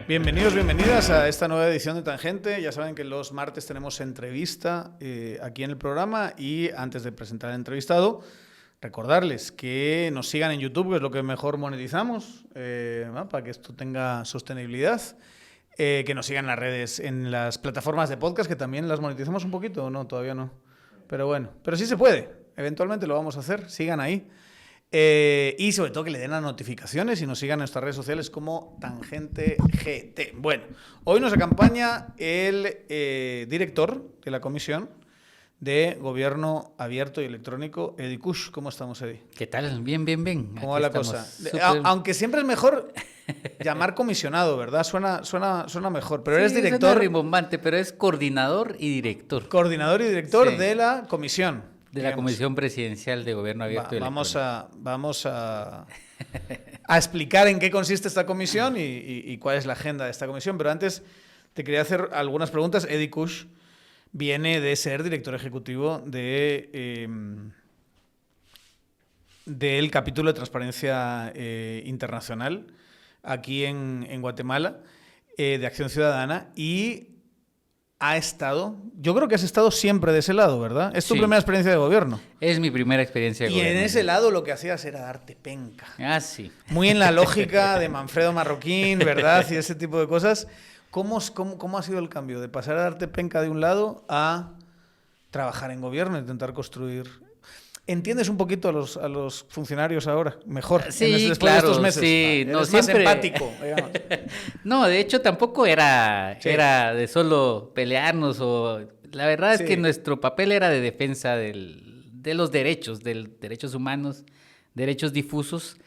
Bienvenidos, bienvenidas a esta nueva edición de Tangente. Ya saben que los martes tenemos entrevista aquí en el programa y antes de presentar al entrevistado, recordarles que nos sigan en YouTube, que es lo que mejor monetizamos, para que esto tenga sostenibilidad. Que nos sigan en las redes, en las plataformas de podcast, que también las monetizamos un poquito, ¿o no? Todavía no. Pero bueno, pero sí se puede. Eventualmente lo vamos a hacer. Sigan ahí. Y sobre todo que le den las notificaciones y nos sigan en nuestras redes sociales como Tangente GT. Bueno, hoy nos acompaña el director de la Comisión de Gobierno Abierto y Electrónico, Edi Kush. ¿Cómo estamos, Edi? ¿Qué tal? Bien, bien, bien. ¿Cómo va la cosa? Aunque siempre es mejor llamar comisionado, ¿verdad? Suena mejor, pero sí, eres director. Suena rimbombante, pero es coordinador y director. Coordinador y director de la comisión. De la Comisión Presidencial de Gobierno Abierto y Electrónico. Vamos a explicar en qué consiste esta comisión y cuál es la agenda de esta comisión, pero antes te quería hacer algunas preguntas. Edi Kush viene de ser director ejecutivo del capítulo de Transparencia Internacional aquí en Guatemala, de Acción Ciudadana, y yo creo que has estado siempre de ese lado, ¿verdad? Es tu primera experiencia de gobierno. Es mi primera experiencia de gobierno. Y en ese lado lo que hacías era darte penca. Ah, sí. Muy en la lógica de Manfredo Marroquín, ¿verdad? Y ese tipo de cosas. ¿Cómo ha sido el cambio de pasar a darte penca de un lado a trabajar en gobierno, intentar construir? ¿Entiendes un poquito a los funcionarios ahora? Mejor. Sí, claro. De estos meses. Sí, no, siempre más empático, digamos. No, de hecho tampoco era de solo pelearnos. La verdad es que nuestro papel era de defensa de los derechos humanos, derechos difusos.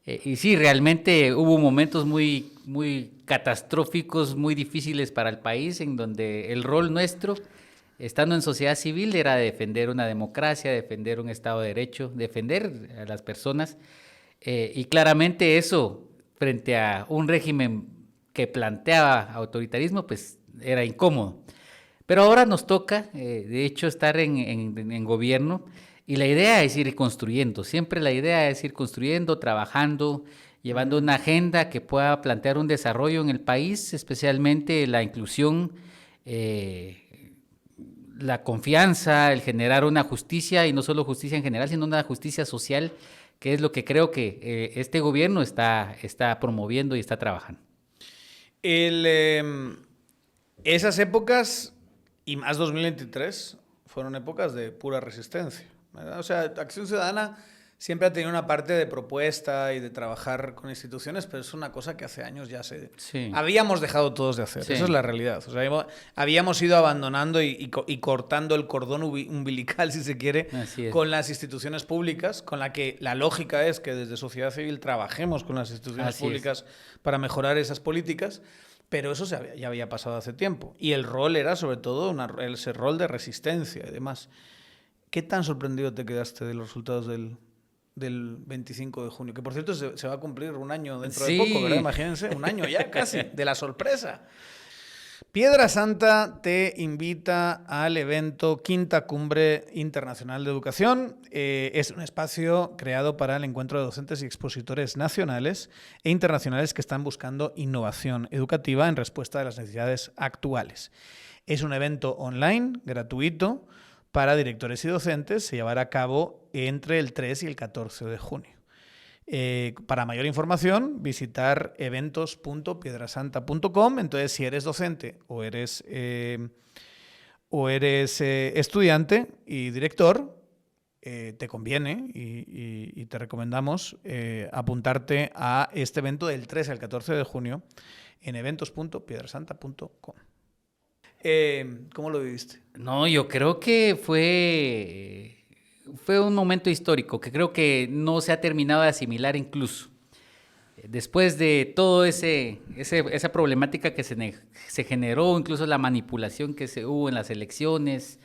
Y sí, realmente hubo momentos muy, muy catastróficos, muy difíciles para el país, en donde el rol nuestro, estando en sociedad civil, era defender una democracia, defender un Estado de Derecho, defender a las personas. Y claramente eso, frente a un régimen que planteaba autoritarismo, pues era incómodo. Pero ahora nos toca, de hecho, estar en gobierno, y la idea es ir construyendo. Siempre la idea es ir construyendo, trabajando, llevando una agenda que pueda plantear un desarrollo en el país, especialmente la inclusión, la confianza, el generar una justicia, y no solo justicia en general, sino una justicia social, que es lo que creo que este gobierno está promoviendo y está trabajando. Esas épocas, y más 2023, fueron épocas de pura resistencia, ¿verdad? O sea, Acción Ciudadana siempre ha tenido una parte de propuesta y de trabajar con instituciones, pero es una cosa que hace años ya habíamos dejado todos de hacer. Sí. Esa es la realidad. O sea, habíamos ido abandonando y cortando el cordón umbilical, si se quiere, con las instituciones públicas, con la que la lógica es que desde sociedad civil trabajemos con las instituciones públicas para mejorar esas políticas, pero eso ya había pasado hace tiempo. Y el rol era sobre todo ese rol de resistencia y demás. ¿Qué tan sorprendido te quedaste de los resultados del 25 de junio? Que por cierto se va a cumplir un año dentro de poco, ¿verdad? Imagínense, un año ya casi, de la sorpresa. Piedrasanta te invita al evento Quinta Cumbre Internacional de Educación. Es un espacio creado para el encuentro de docentes y expositores nacionales e internacionales que están buscando innovación educativa en respuesta a las necesidades actuales. Es un evento online, gratuito, para directores y docentes. Se llevará a cabo entre el 3 y el 14 de junio. Para mayor información, visitar eventos.piedrasanta.com. Entonces, si eres docente o eres estudiante y director, te conviene y te recomendamos apuntarte a este evento del 3 al 14 de junio en eventos.piedrasanta.com. ¿Cómo lo viviste? No, yo creo que fue un momento histórico que creo que no se ha terminado de asimilar incluso. Después de todo esa problemática que se generó, incluso la manipulación que se hubo en las elecciones,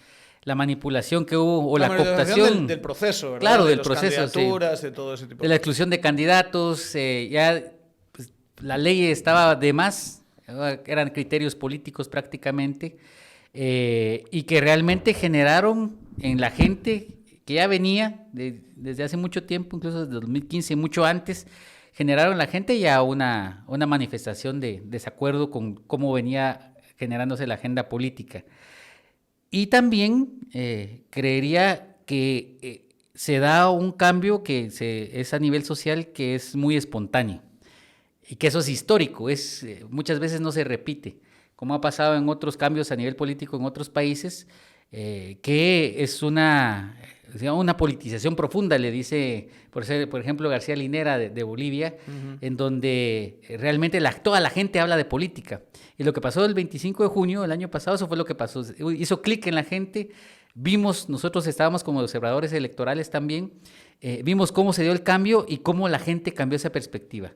la manipulación que hubo, o la cooptación del proceso, ¿verdad? Claro, de del proceso, candidaturas, de todo ese tipo de la exclusión de candidatos, ya pues, la ley estaba de más, eran criterios políticos prácticamente, y que realmente generaron en la gente que ya venía desde hace mucho tiempo, incluso desde 2015, mucho antes, generaron la gente ya una manifestación de desacuerdo con cómo venía generándose la agenda política. Y también creería que se da un cambio que es a nivel social, que es muy espontáneo y que eso es histórico, muchas veces no se repite, como ha pasado en otros cambios a nivel político en otros países, que es una politización profunda, le dice, por ejemplo, García Linera de Bolivia, en donde realmente toda la gente habla de política. Y lo que pasó el 25 de junio del año pasado, eso fue lo que pasó, hizo clic en la gente. Nosotros estábamos como observadores electorales también, vimos cómo se dio el cambio y cómo la gente cambió esa perspectiva.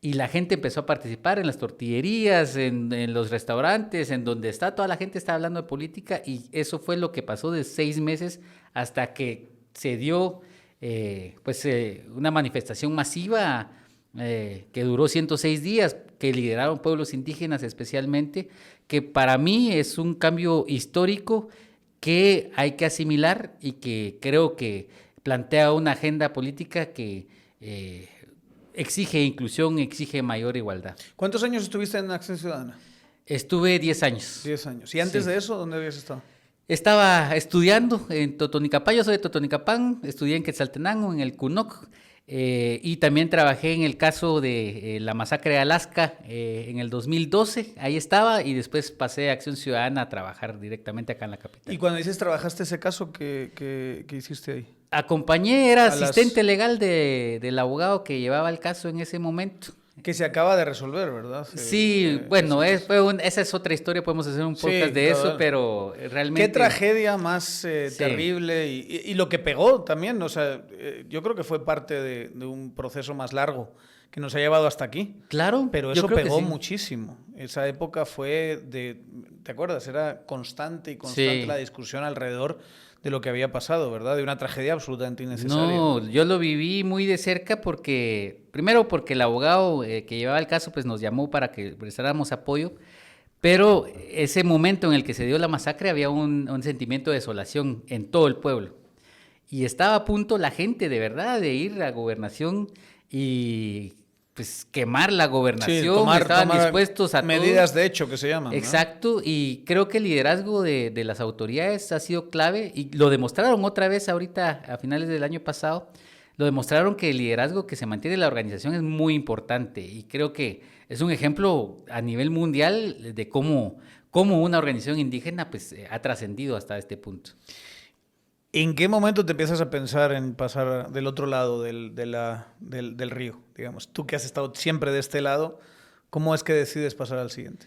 Y la gente empezó a participar en las tortillerías, en los restaurantes, en donde toda la gente está hablando de política, y eso fue lo que pasó de 6 meses hasta que se dio una manifestación masiva que duró 106 días, que lideraron pueblos indígenas especialmente, que para mí es un cambio histórico que hay que asimilar y que creo que plantea una agenda política que exige inclusión, exige mayor igualdad. ¿Cuántos años estuviste en Acción Ciudadana? Estuve 10 años. 10 años. ¿Y antes de eso, dónde habías estado? Estaba estudiando en Totonicapán, yo soy de Totonicapán, estudié en Quetzaltenango, en el CUNOC, y también trabajé en el caso de la masacre de Alaska en el 2012, ahí estaba, y después pasé a Acción Ciudadana a trabajar directamente acá en la capital. ¿Y cuando dices trabajaste ese caso, qué hiciste ahí? Era asistente legal del abogado que llevaba el caso en ese momento. Que se acaba de resolver, ¿verdad? Sí, esa es otra historia, podemos hacer un podcast de eso, pero realmente... Qué tragedia más terrible y lo que pegó también, o sea, yo creo que fue parte de un proceso más largo que nos ha llevado hasta aquí. Claro. Pero eso pegó muchísimo. Esa época fue ¿te acuerdas? Era constante la discusión alrededor de lo que había pasado, ¿verdad? De una tragedia absolutamente innecesaria. No, yo lo viví muy de cerca primero porque el abogado que llevaba el caso pues nos llamó para que prestáramos apoyo, pero ese momento en el que se dio la masacre había un sentimiento de desolación en todo el pueblo. Y estaba a punto la gente de verdad de ir a gobernación y pues quemar la gobernación, estaban dispuestos a medidas de hecho que se llaman. Exacto, ¿no? Y creo que el liderazgo de las autoridades ha sido clave y lo demostraron otra vez ahorita a finales del año pasado, lo demostraron que el liderazgo que se mantiene en la organización es muy importante y creo que es un ejemplo a nivel mundial de cómo una organización indígena pues ha trascendido hasta este punto. ¿En qué momento te empiezas a pensar en pasar del otro lado del río, digamos? Tú que has estado siempre de este lado, ¿cómo es que decides pasar al siguiente?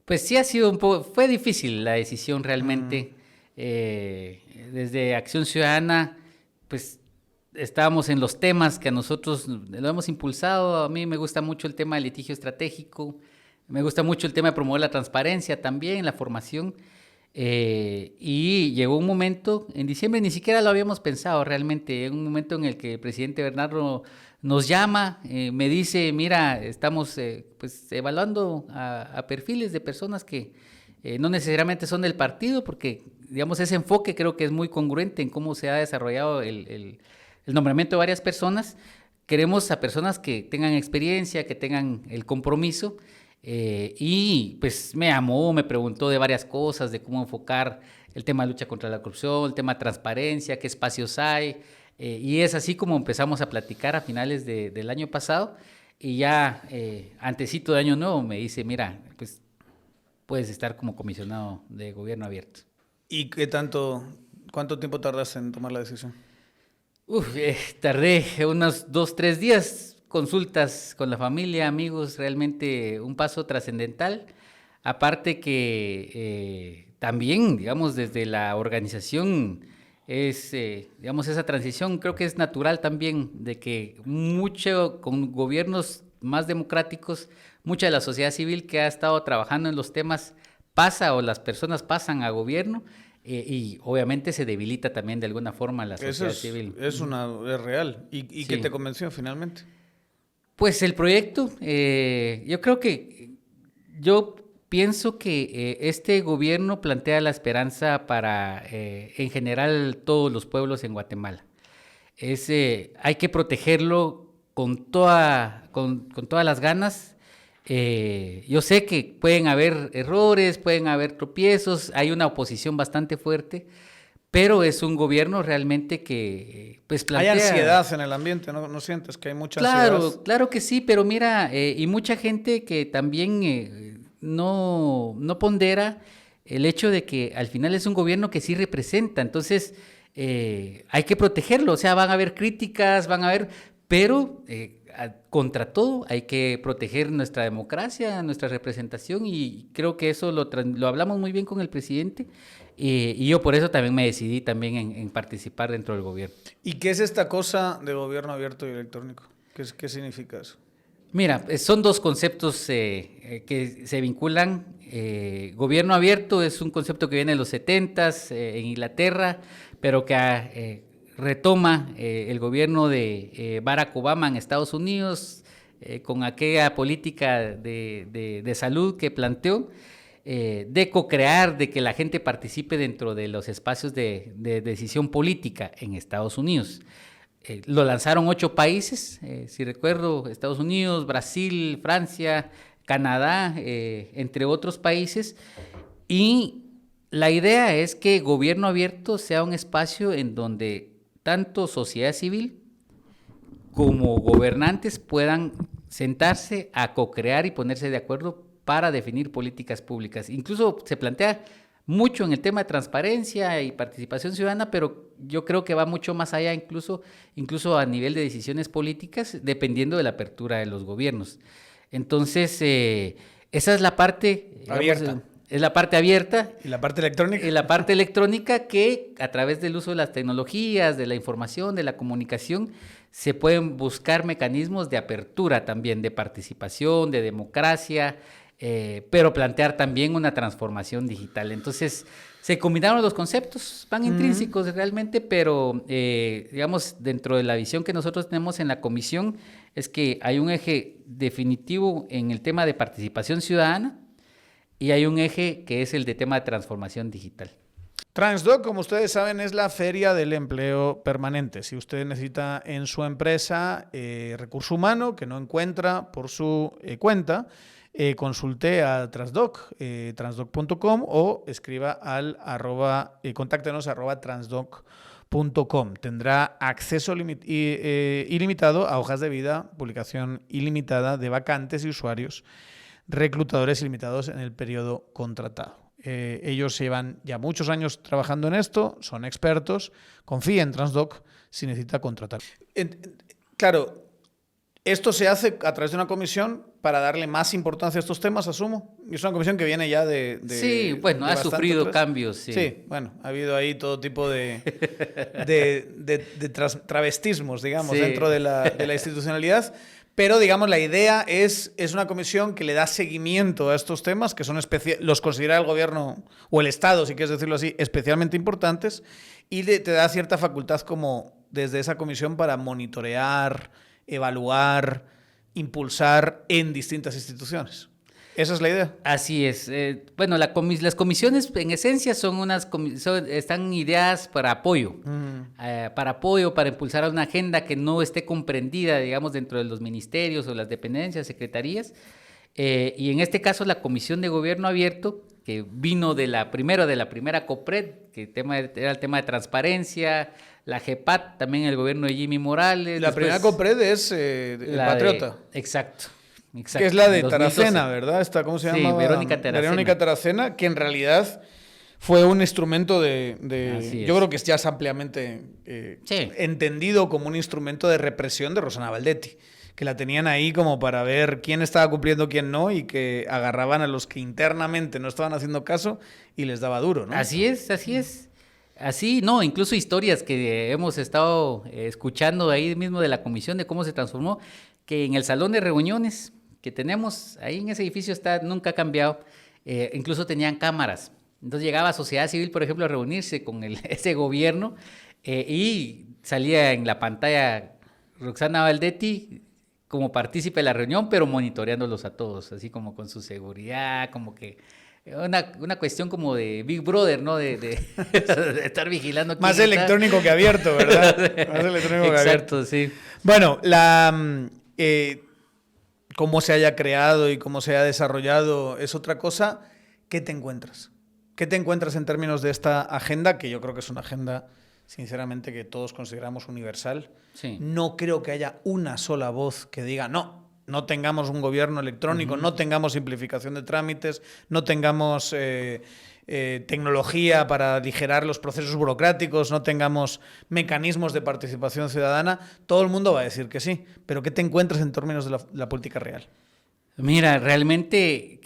Pues sí ha sido fue difícil la decisión realmente. Desde Acción Ciudadana, pues estábamos en los temas que a nosotros lo hemos impulsado. A mí me gusta mucho el tema del litigio estratégico, me gusta mucho el tema de promover la transparencia también, la formación. Y llegó un momento, en diciembre ni siquiera lo habíamos pensado realmente, un momento en el que el presidente Bernardo nos llama, me dice, mira, estamos pues evaluando a perfiles de personas que no necesariamente son del partido, porque digamos ese enfoque creo que es muy congruente en cómo se ha desarrollado el nombramiento de varias personas. Queremos a personas que tengan experiencia, que tengan el compromiso. Y pues me llamó, me preguntó de varias cosas, de cómo enfocar el tema de lucha contra la corrupción, el tema de transparencia, qué espacios hay, y es así como empezamos a platicar a finales del año pasado, y ya antesito de Año Nuevo me dice, mira, pues puedes estar como comisionado de gobierno abierto. ¿Y cuánto tiempo tardaste en tomar la decisión? Tardé unos 2-3 días, consultas con la familia, amigos, realmente un paso trascendental. Aparte que también, digamos, desde la organización digamos, esa transición creo que es natural también de que con gobiernos más democráticos, mucha de la sociedad civil que ha estado trabajando en los temas pasa o las personas pasan a gobierno. Y obviamente se debilita también de alguna forma la sociedad civil. Es real. ¿Y qué te convenció finalmente? Pues el proyecto, yo creo que yo pienso que este gobierno plantea la esperanza para, en general, todos los pueblos en Guatemala. Hay que protegerlo con todas las ganas. Yo sé que pueden haber errores, pueden haber tropiezos, hay una oposición bastante fuerte, pero es un gobierno realmente que pues plantea... Hay ansiedad en el ambiente, ¿no sientes que hay mucha ansiedad? Claro que sí, pero mira, y mucha gente que también no pondera el hecho de que al final es un gobierno que sí representa, entonces hay que protegerlo, o sea, van a haber críticas, pero contra todo hay que proteger nuestra democracia, nuestra representación, y creo que eso lo hablamos muy bien con el presidente, y yo por eso también me decidí también en participar dentro del gobierno. ¿Y qué es esta cosa de gobierno abierto y electrónico? ¿Qué significa eso? Mira, son dos conceptos que se vinculan. Gobierno abierto es un concepto que viene de los 70s en Inglaterra, pero que retoma el gobierno de Barack Obama en Estados Unidos con aquella política de salud que planteó, de co-crear, de que la gente participe dentro de los espacios de decisión política en Estados Unidos. Lo lanzaron 8 países, si recuerdo, Estados Unidos, Brasil, Francia, Canadá, entre otros países, y la idea es que gobierno abierto sea un espacio en donde tanto sociedad civil como gobernantes puedan sentarse a co-crear y ponerse de acuerdo para definir políticas públicas. Incluso se plantea mucho en el tema de transparencia y participación ciudadana, pero yo creo que va mucho más allá, incluso a nivel de decisiones políticas, dependiendo de la apertura de los gobiernos. Entonces, esa es la parte abierta. Es la parte abierta. ¿Y la parte electrónica? Y la parte electrónica que, a través del uso de las tecnologías, de la información, de la comunicación, se pueden buscar mecanismos de apertura también, de participación, de democracia, pero plantear también una transformación digital. Entonces, se combinaron los conceptos, van intrínsecos realmente, pero digamos, dentro de la visión que nosotros tenemos en la comisión, es que hay un eje definitivo en el tema de participación ciudadana y hay un eje que es el de tema de transformación digital. Transdoc, como ustedes saben, es la feria del empleo permanente. Si usted necesita en su empresa recurso humano que no encuentra por su cuenta, consulte a Transdoc, transdoc.com, o escriba al contáctenos @transdoc.com. Tendrá acceso ilimitado a hojas de vida, publicación ilimitada de vacantes y usuarios, reclutadores ilimitados en el periodo contratado. Ellos llevan ya muchos años trabajando en esto, son expertos, confía en Transdoc si necesita contratar. Claro, esto se hace a través de una comisión para darle más importancia a estos temas, asumo. Y es una comisión que viene ya de sí, bueno, ha sufrido cambios. Sí. Sí, bueno, ha habido ahí todo tipo de travestismos, digamos, sí, dentro de la institucionalidad. Pero, digamos, la idea es una comisión que le da seguimiento a estos temas, que son los considera el gobierno, o el Estado, si quieres decirlo así, especialmente importantes, y te da cierta facultad como desde esa comisión para monitorear, evaluar, impulsar en distintas instituciones. ¿Esa es la idea? Así es. Bueno, las comisiones en esencia están ideadas para apoyo, para impulsar una agenda que no esté comprendida, digamos, dentro de los ministerios o las dependencias, secretarías. Y en este caso la Comisión de Gobierno Abierto, que vino de la primera COPRED, que era el tema de transparencia, la GEPAT, también el gobierno de Jimmy Morales. La primera COPRED es el Patriota. Exacto. Que es la de Taracena, ¿verdad? ¿Cómo se llama? Verónica Taracena, que en realidad fue un instrumento yo creo que ya es ampliamente entendido como un instrumento de represión de Rosana Baldetti, que la tenían ahí como para ver quién estaba cumpliendo, quién no, y que agarraban a los que internamente no estaban haciendo caso y les daba duro, ¿no? Así es. Así, no, incluso historias que hemos estado escuchando ahí mismo de la comisión de cómo se transformó, que en el salón de reuniones que tenemos ahí en ese edificio nunca ha cambiado, incluso tenían cámaras. Entonces llegaba sociedad civil, por ejemplo, a reunirse con ese gobierno y salía en la pantalla Roxana Baldetti como partícipe de la reunión, pero monitoreándolos a todos, así como con su seguridad, como que una cuestión como de Big Brother, ¿no? De estar vigilando. Más electrónico que abierto, ¿verdad? Más electrónico que abierto. Exacto, sí. Bueno, cómo se haya creado y cómo se haya desarrollado es otra cosa. ¿Qué te encuentras? ¿Qué te encuentras en términos de esta agenda? Que yo creo que es una agenda, sinceramente, que todos consideramos universal. Sí. No creo que haya una sola voz que diga no tengamos un gobierno electrónico, no tengamos simplificación de trámites, no tengamos tecnología para aligerar los procesos burocráticos, no tengamos mecanismos de participación ciudadana. Todo el mundo va a decir que sí. Pero ¿qué te encuentras en términos de la política real? Mira, realmente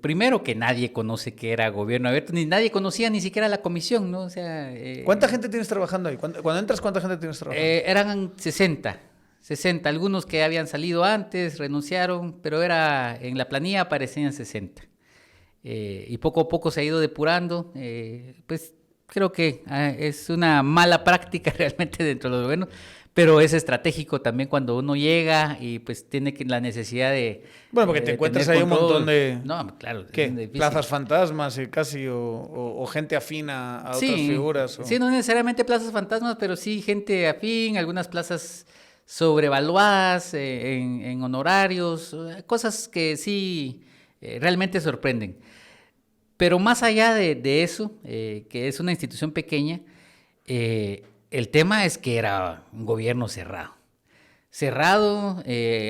primero que nadie conoce que era gobierno abierto, ni nadie conocía ni siquiera la comisión, ¿no? O sea, ¿cuánta gente tienes trabajando ahí? Cuando entras, ¿cuánta gente tienes trabajando? Eran 60, algunos que habían salido antes, renunciaron, pero en la planilla aparecían 60. Y poco a poco se ha ido depurando, pues creo que es una mala práctica realmente dentro de los gobiernos. Pero es estratégico también cuando uno llega y pues tiene la necesidad de... Bueno, porque te encuentras ahí control. Un montón de... No, claro. ¿Qué? Plazas fantasmas y casi o gente afín a otras figuras. Sí, no necesariamente plazas fantasmas, pero sí gente afín, algunas plazas sobrevaluadas en honorarios, cosas que sí realmente sorprenden. Pero más allá de eso, que es una institución pequeña, el tema es que era un gobierno cerrado.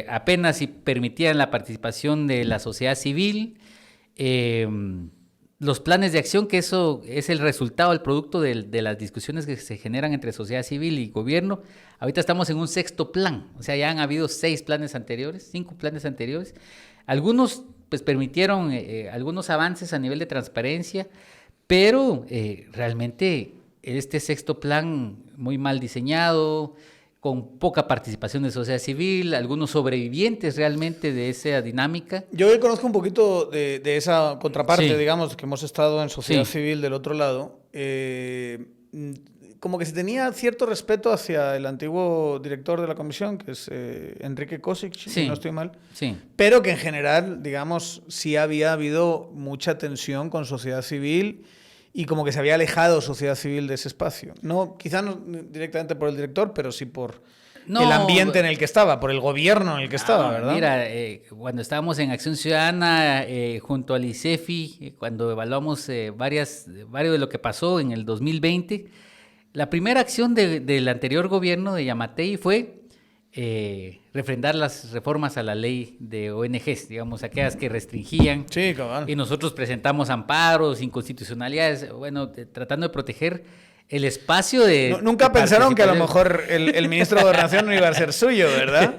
Apenas si permitían la participación de la sociedad civil, los planes de acción, que eso es el resultado, el producto de las discusiones que se generan entre sociedad civil y gobierno. Ahorita estamos en un 6º plan, o sea, ya han habido 5 planes anteriores. Algunos pues permitieron algunos avances a nivel de transparencia, pero realmente este 6º plan muy mal diseñado, con poca participación de sociedad civil, algunos sobrevivientes realmente de esa dinámica. Yo conozco un poquito de esa contraparte, digamos, que hemos estado en sociedad civil del otro lado. Como que se tenía cierto respeto hacia el antiguo director de la comisión, que es Enrique Kosic, si no estoy mal, pero que en general, digamos, sí había habido mucha tensión con sociedad civil y como que se había alejado sociedad civil de ese espacio. Quizá no directamente por el director, pero sí por el ambiente en el que estaba, por el gobierno en el que estaba, ¿verdad? Mira, cuando estábamos en Acción Ciudadana junto al ICEFI, cuando evaluamos varios de lo que pasó en el 2020, la primera acción del anterior gobierno de Yamatei fue refrendar las reformas a la ley de ONGs, digamos, aquellas que restringían. Sí, cabal. Y nosotros presentamos amparos, inconstitucionalidades, bueno, tratando de proteger el espacio de... Nunca pensaron que a lo mejor el ministro de Gobernación no iba a ser suyo, ¿verdad?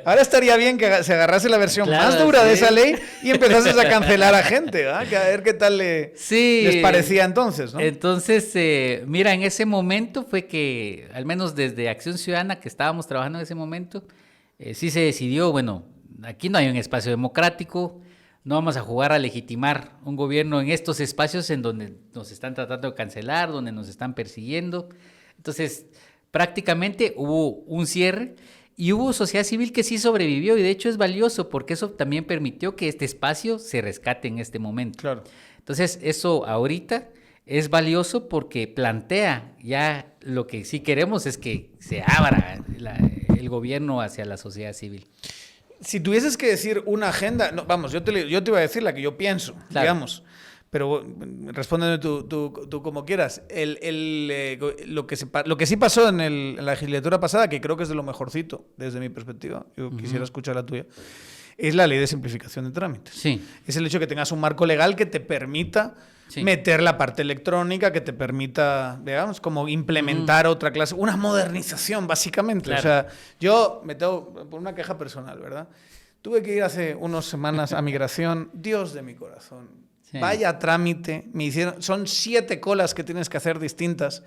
Ahora estaría bien que se agarrase la versión más dura de esa ley y empezases a cancelar a gente, ¿verdad? A ver qué tal les parecía entonces, ¿no? Entonces, mira, en ese momento fue que, al menos desde Acción Ciudadana, que estábamos trabajando en ese momento, sí se decidió, bueno, aquí no hay un espacio democrático, no vamos a jugar a legitimar un gobierno en estos espacios en donde nos están tratando de cancelar, donde nos están persiguiendo. Entonces, prácticamente hubo un cierre y hubo sociedad civil que sí sobrevivió y de hecho es valioso porque eso también permitió que este espacio se rescate en este momento. Claro. Entonces, eso ahorita es valioso porque plantea ya lo que sí queremos es que se abra el gobierno hacia la sociedad civil. Si tuvieses que decir una agenda, yo te iba a decir la que yo pienso, digamos, pero respóndeme tú como quieras. Lo que sí pasó en la legislatura pasada, que creo que es de lo mejorcito desde mi perspectiva, yo quisiera escuchar la tuya, es la ley de simplificación de trámites. Sí. Es el hecho de que tengas un marco legal que te permita meter la parte electrónica, que te permita, digamos, como implementar otra clase, una modernización, básicamente. Claro. O sea, yo me tengo, por una queja personal, ¿verdad? Tuve que ir hace unas semanas a migración, Dios de mi corazón. Sí. Vaya trámite, son 7 colas que tienes que hacer distintas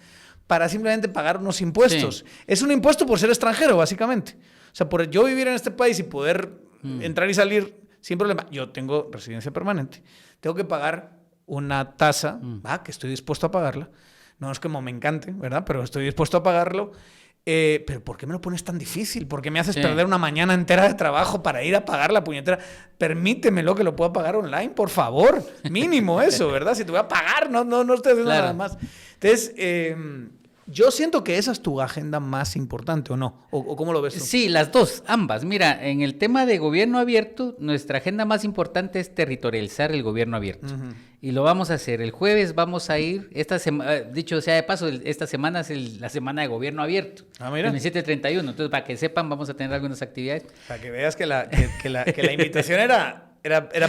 para simplemente pagar unos impuestos. Sí. Es un impuesto por ser extranjero, básicamente. O sea, por yo vivir en este país y poder entrar y salir sin problema. Yo tengo residencia permanente. Tengo que pagar una tasa, que estoy dispuesto a pagarla. No es como me encante, ¿verdad? Pero estoy dispuesto a pagarlo. pero ¿por qué me lo pones tan difícil? ¿Por qué me haces perder una mañana entera de trabajo para ir a pagar la puñetera? Permítemelo que lo pueda pagar online, por favor. Mínimo eso, ¿verdad? Si te voy a pagar, no estoy haciendo nada más. Entonces, yo siento que esa es tu agenda más importante, ¿o no? ¿O cómo lo ves tú? Sí, las dos, ambas. Mira, en el tema de gobierno abierto, nuestra agenda más importante es territorializar el gobierno abierto. Y lo vamos a hacer. El jueves vamos a ir, dicho sea de paso, esta semana es la semana de gobierno abierto. Ah, mira. El 27-31. Entonces, para que sepan, vamos a tener algunas actividades. Para que veas que la invitación era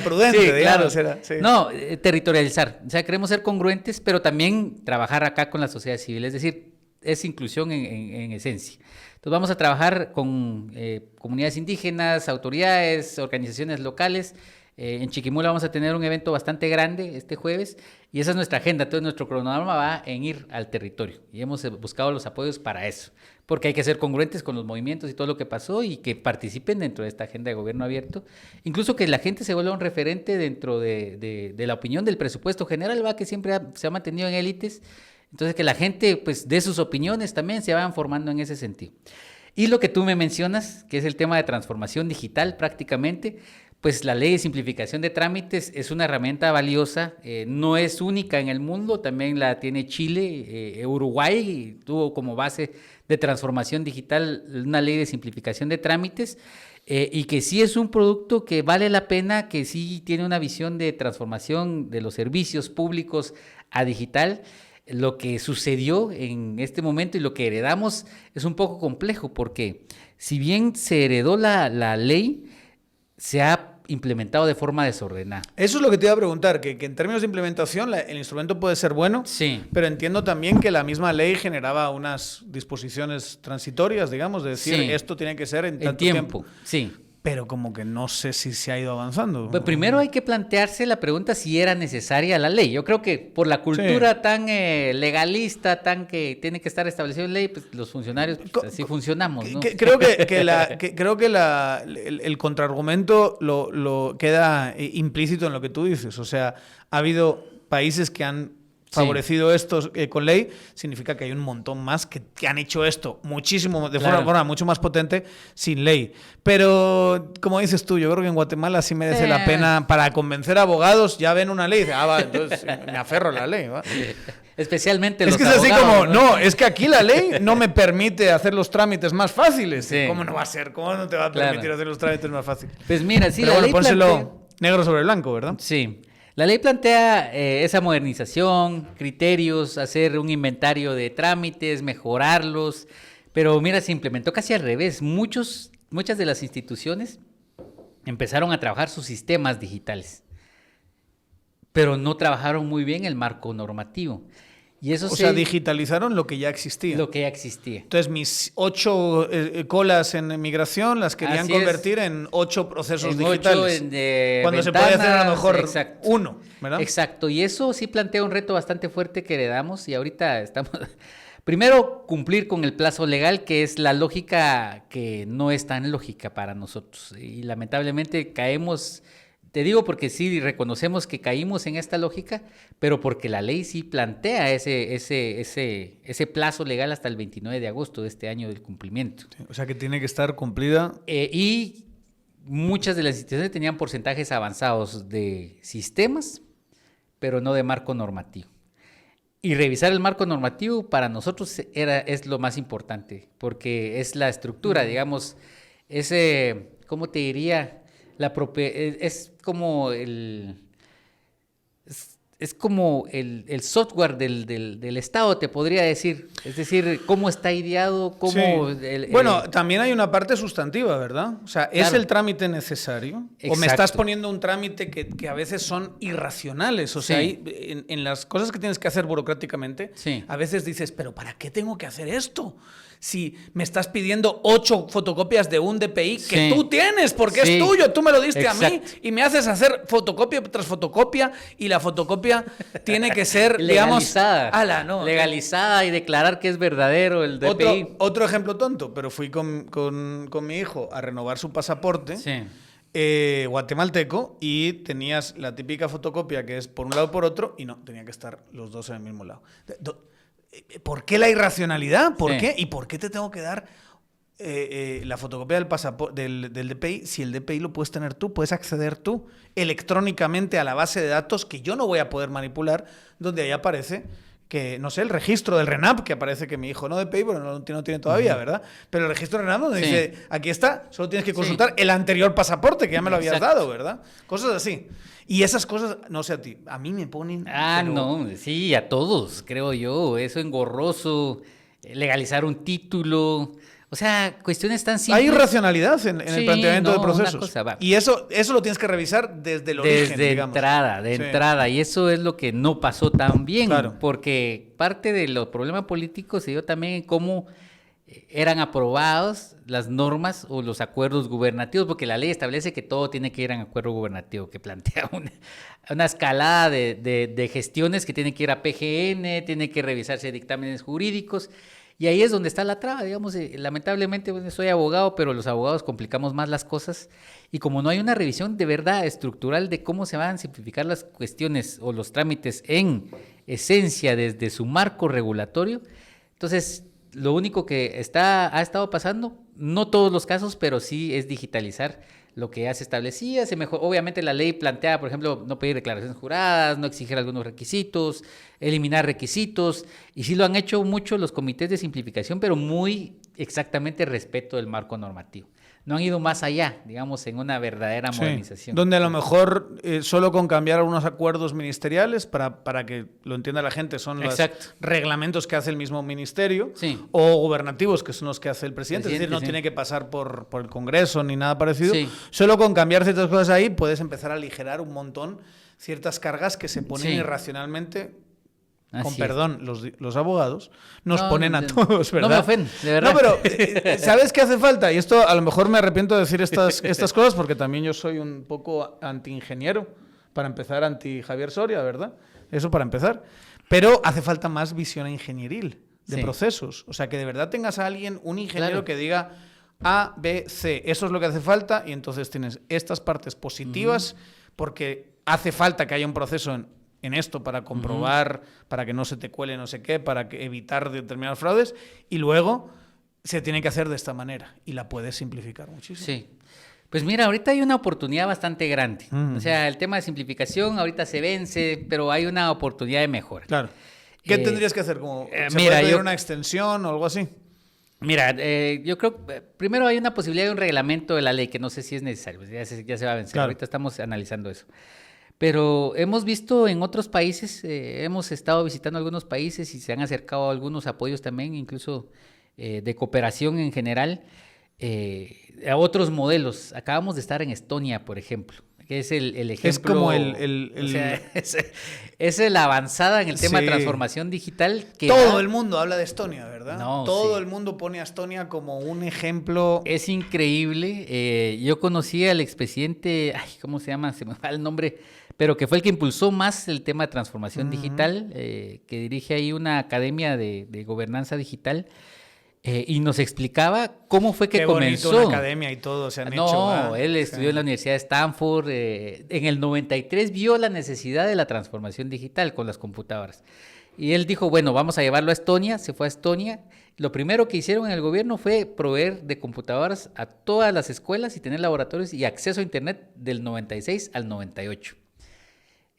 prudente, sí, digamos. Claro. No, territorializar. O sea, queremos ser congruentes, pero también trabajar acá con la sociedad civil. Es decir, es inclusión en esencia. Entonces vamos a trabajar con comunidades indígenas, autoridades, organizaciones locales. En Chiquimula vamos a tener un evento bastante grande este jueves y esa es nuestra agenda. Entonces nuestro cronograma va en ir al territorio y hemos buscado los apoyos para eso, porque hay que ser congruentes con los movimientos y todo lo que pasó y que participen dentro de esta agenda de gobierno abierto. Incluso que la gente se vuelva un referente dentro de la opinión del presupuesto general, que siempre se ha mantenido en élites. Entonces, que la gente, pues, dé sus opiniones también, se vayan formando en ese sentido. Y lo que tú me mencionas, que es el tema de transformación digital prácticamente, pues la ley de simplificación de trámites es una herramienta valiosa, no es única en el mundo, también la tiene Chile, Uruguay, tuvo como base de transformación digital una ley de simplificación de trámites, y que sí es un producto que vale la pena, que sí tiene una visión de transformación de los servicios públicos a digital. Lo que sucedió en este momento y lo que heredamos es un poco complejo porque si bien se heredó la ley, se ha implementado de forma desordenada. Eso es lo que te iba a preguntar, que en términos de implementación el instrumento puede ser bueno, sí, pero entiendo también que la misma ley generaba unas disposiciones transitorias, digamos, de decir, sí, esto tiene que ser en tanto tiempo. Sí. Pero como que no sé si se ha ido avanzando. Pues primero hay que plantearse la pregunta si era necesaria la ley. Yo creo que por la cultura tan legalista, tan que tiene que estar establecido en ley, pues los funcionarios pues, así funcionamos, ¿no? Creo que el contraargumento lo queda implícito en lo que tú dices. O sea, ha habido países que han favorecido esto con ley, significa que hay un montón más que han hecho esto muchísimo, de forma mucho más potente, sin ley. Pero, como dices tú, yo creo que en Guatemala sí merece la pena, para convencer a abogados, ya ven una ley y dicen, va, entonces me aferro a la ley, va. Especialmente los abogados. Es que es así como, no, es que aquí la ley no me permite hacer los trámites más fáciles. Sí. ¿Cómo no va a ser? ¿Cómo no te va a permitir hacer los trámites más fáciles? Pues mira, sí, pero la bueno, ley pónselo negro sobre blanco, ¿verdad? Sí. La ley plantea esa modernización, criterios, hacer un inventario de trámites, mejorarlos, pero mira, se implementó casi al revés. Muchas de las instituciones empezaron a trabajar sus sistemas digitales, pero no trabajaron muy bien el marco normativo. Y eso sea, digitalizaron lo que ya existía. Lo que ya existía. Entonces, mis 8 colas en migración las querían convertir en 8 procesos digitales. 8 cuando ventanas, se puede hacer a lo mejor uno, ¿verdad? Exacto. Y eso sí plantea un reto bastante fuerte que heredamos y ahorita estamos... Primero, cumplir con el plazo legal, que es la lógica que no es tan lógica para nosotros. Y lamentablemente caemos... Te digo porque sí reconocemos que caímos en esta lógica, pero porque la ley sí plantea ese plazo legal hasta el 29 de agosto de este año del cumplimiento. Sí, o sea que tiene que estar cumplida. Y muchas de las instituciones tenían porcentajes avanzados de sistemas, pero no de marco normativo. Y revisar el marco normativo para nosotros es lo más importante, porque es la estructura, digamos, ¿cómo te diría? Es como el software del Estado, te podría decir. Es decir, cómo está ideado, cómo... Sí. Bueno, también hay una parte sustantiva, ¿verdad? O sea, ¿es el trámite necesario? Exacto. ¿O me estás poniendo un trámite que a veces son irracionales? O sea, en las cosas que tienes que hacer burocráticamente, a veces dices, ¿pero para qué tengo que hacer esto? Si me estás pidiendo 8 fotocopias de un DPI que tú tienes, porque es tuyo, tú me lo diste a mí, y me haces hacer fotocopia tras fotocopia, y la fotocopia tiene que ser, legalizada, digamos... legalizada y declarar que es verdadero el DPI. Otro ejemplo tonto, pero fui con mi hijo a renovar su pasaporte, guatemalteco, y tenías la típica fotocopia que es por un lado o por otro, y no, tenía que estar los dos en el mismo lado. ¿Por qué la irracionalidad? ¿Por Sí. qué? ¿Y por qué te tengo que dar la fotocopia del pasaporte del DPI? Si el DPI lo puedes tener tú, puedes acceder tú electrónicamente a la base de datos que yo no voy a poder manipular, donde ahí aparece que, no sé, el registro del RENAP, que aparece que mi hijo no DPI, pero no tiene todavía, ¿verdad? Pero el registro del RENAP donde Sí. dice, aquí está, solo tienes que consultar el anterior pasaporte que ya me lo habías Exacto. dado, ¿verdad? Cosas así. Y esas cosas, no sé a ti, a mí me ponen... pero- No, sí, a todos, creo yo. Eso engorroso, legalizar un título. O sea, cuestiones tan simples. Hay irracionalidad en el Sí, planteamiento de no, una procesos. cosa va. Y eso lo tienes que revisar desde el origen, Desde digamos. entrada, de Sí. entrada. Y eso es lo que no pasó tan bien. Claro. Porque parte de los problemas políticos se dio también en cómo eran aprobados las normas o los acuerdos gubernativos, porque la ley establece que todo tiene que ir en acuerdo gubernativo, que plantea una escalada de gestiones que tiene que ir a PGN, tiene que revisarse dictámenes jurídicos. Y ahí es donde está la traba, digamos, lamentablemente pues, soy abogado, pero los abogados complicamos más las cosas y como no hay una revisión de verdad estructural de cómo se van a simplificar las cuestiones o los trámites en esencia desde su marco regulatorio, entonces lo único que ha estado pasando, no todos los casos, pero sí es digitalizar lo que ya se establecía, obviamente la ley plantea, por ejemplo, no pedir declaraciones juradas, no exigir algunos requisitos, eliminar requisitos, y sí lo han hecho mucho los comités de simplificación, pero muy exactamente respecto del marco normativo. No han ido más allá, digamos, en una verdadera modernización. Donde a lo mejor solo con cambiar algunos acuerdos ministeriales, para que lo entienda la gente, son los reglamentos que hace el mismo ministerio, sí. o gubernativos, que son los que hace el presidente. Es decir, no tiene que pasar por el Congreso ni nada parecido. Sí. Solo con cambiar ciertas cosas ahí puedes empezar a aligerar un montón ciertas cargas que se ponen Sí. irracionalmente. Con Así perdón, los abogados nos ponen a no, todos, ¿verdad? No me ofenden, de verdad. No, pero ¿sabes qué hace falta? Y esto a lo mejor me arrepiento de decir estas cosas porque también yo soy un poco anti-ingeniero, para empezar, anti-Javier Soria, ¿verdad? Eso para empezar. Pero hace falta más visión ingenieril de procesos. O sea, que de verdad tengas a alguien, un ingeniero que diga A, B, C. Eso es lo que hace falta y entonces tienes estas partes positivas porque hace falta que haya un proceso en esto para comprobar, para que no se te cuele no sé qué, para evitar determinados fraudes, y luego se tiene que hacer de esta manera y la puedes simplificar muchísimo. Sí. Pues mira, ahorita hay una oportunidad bastante grande. O sea, el tema de simplificación ahorita se vence, pero hay una oportunidad de mejora. Claro. ¿Qué tendrías que hacer? ¿Se mira, puede pedir una extensión o algo así? Mira, yo creo que primero hay una posibilidad de un reglamento de la ley que no sé si es necesario, ya se va a vencer. Claro. Ahorita estamos analizando eso. Pero hemos visto en otros países, hemos estado visitando algunos países y se han acercado algunos apoyos también, incluso de cooperación en general, a otros modelos. Acabamos de estar en Estonia, por ejemplo, que es el ejemplo. Es como o sea, es la avanzada en el tema de transformación digital. Que todo el mundo habla de Estonia, ¿verdad? No, todo el mundo pone a Estonia como un ejemplo. Es increíble. Yo conocí al expresidente, ¿cómo se llama? Se me va el nombre, pero que fue el que impulsó más el tema de transformación digital, que dirige ahí una academia de gobernanza digital. Y nos explicaba cómo fue que comenzó. Bonito, una academia y todo se han hecho. No, él estudió en la Universidad de Stanford. En el 93 vio la necesidad de la transformación digital con las computadoras. Y él dijo, bueno, vamos a llevarlo a Estonia. Se fue a Estonia. Lo primero que hicieron en el gobierno fue proveer de computadoras a todas las escuelas y tener laboratorios y acceso a Internet del 96 al 98.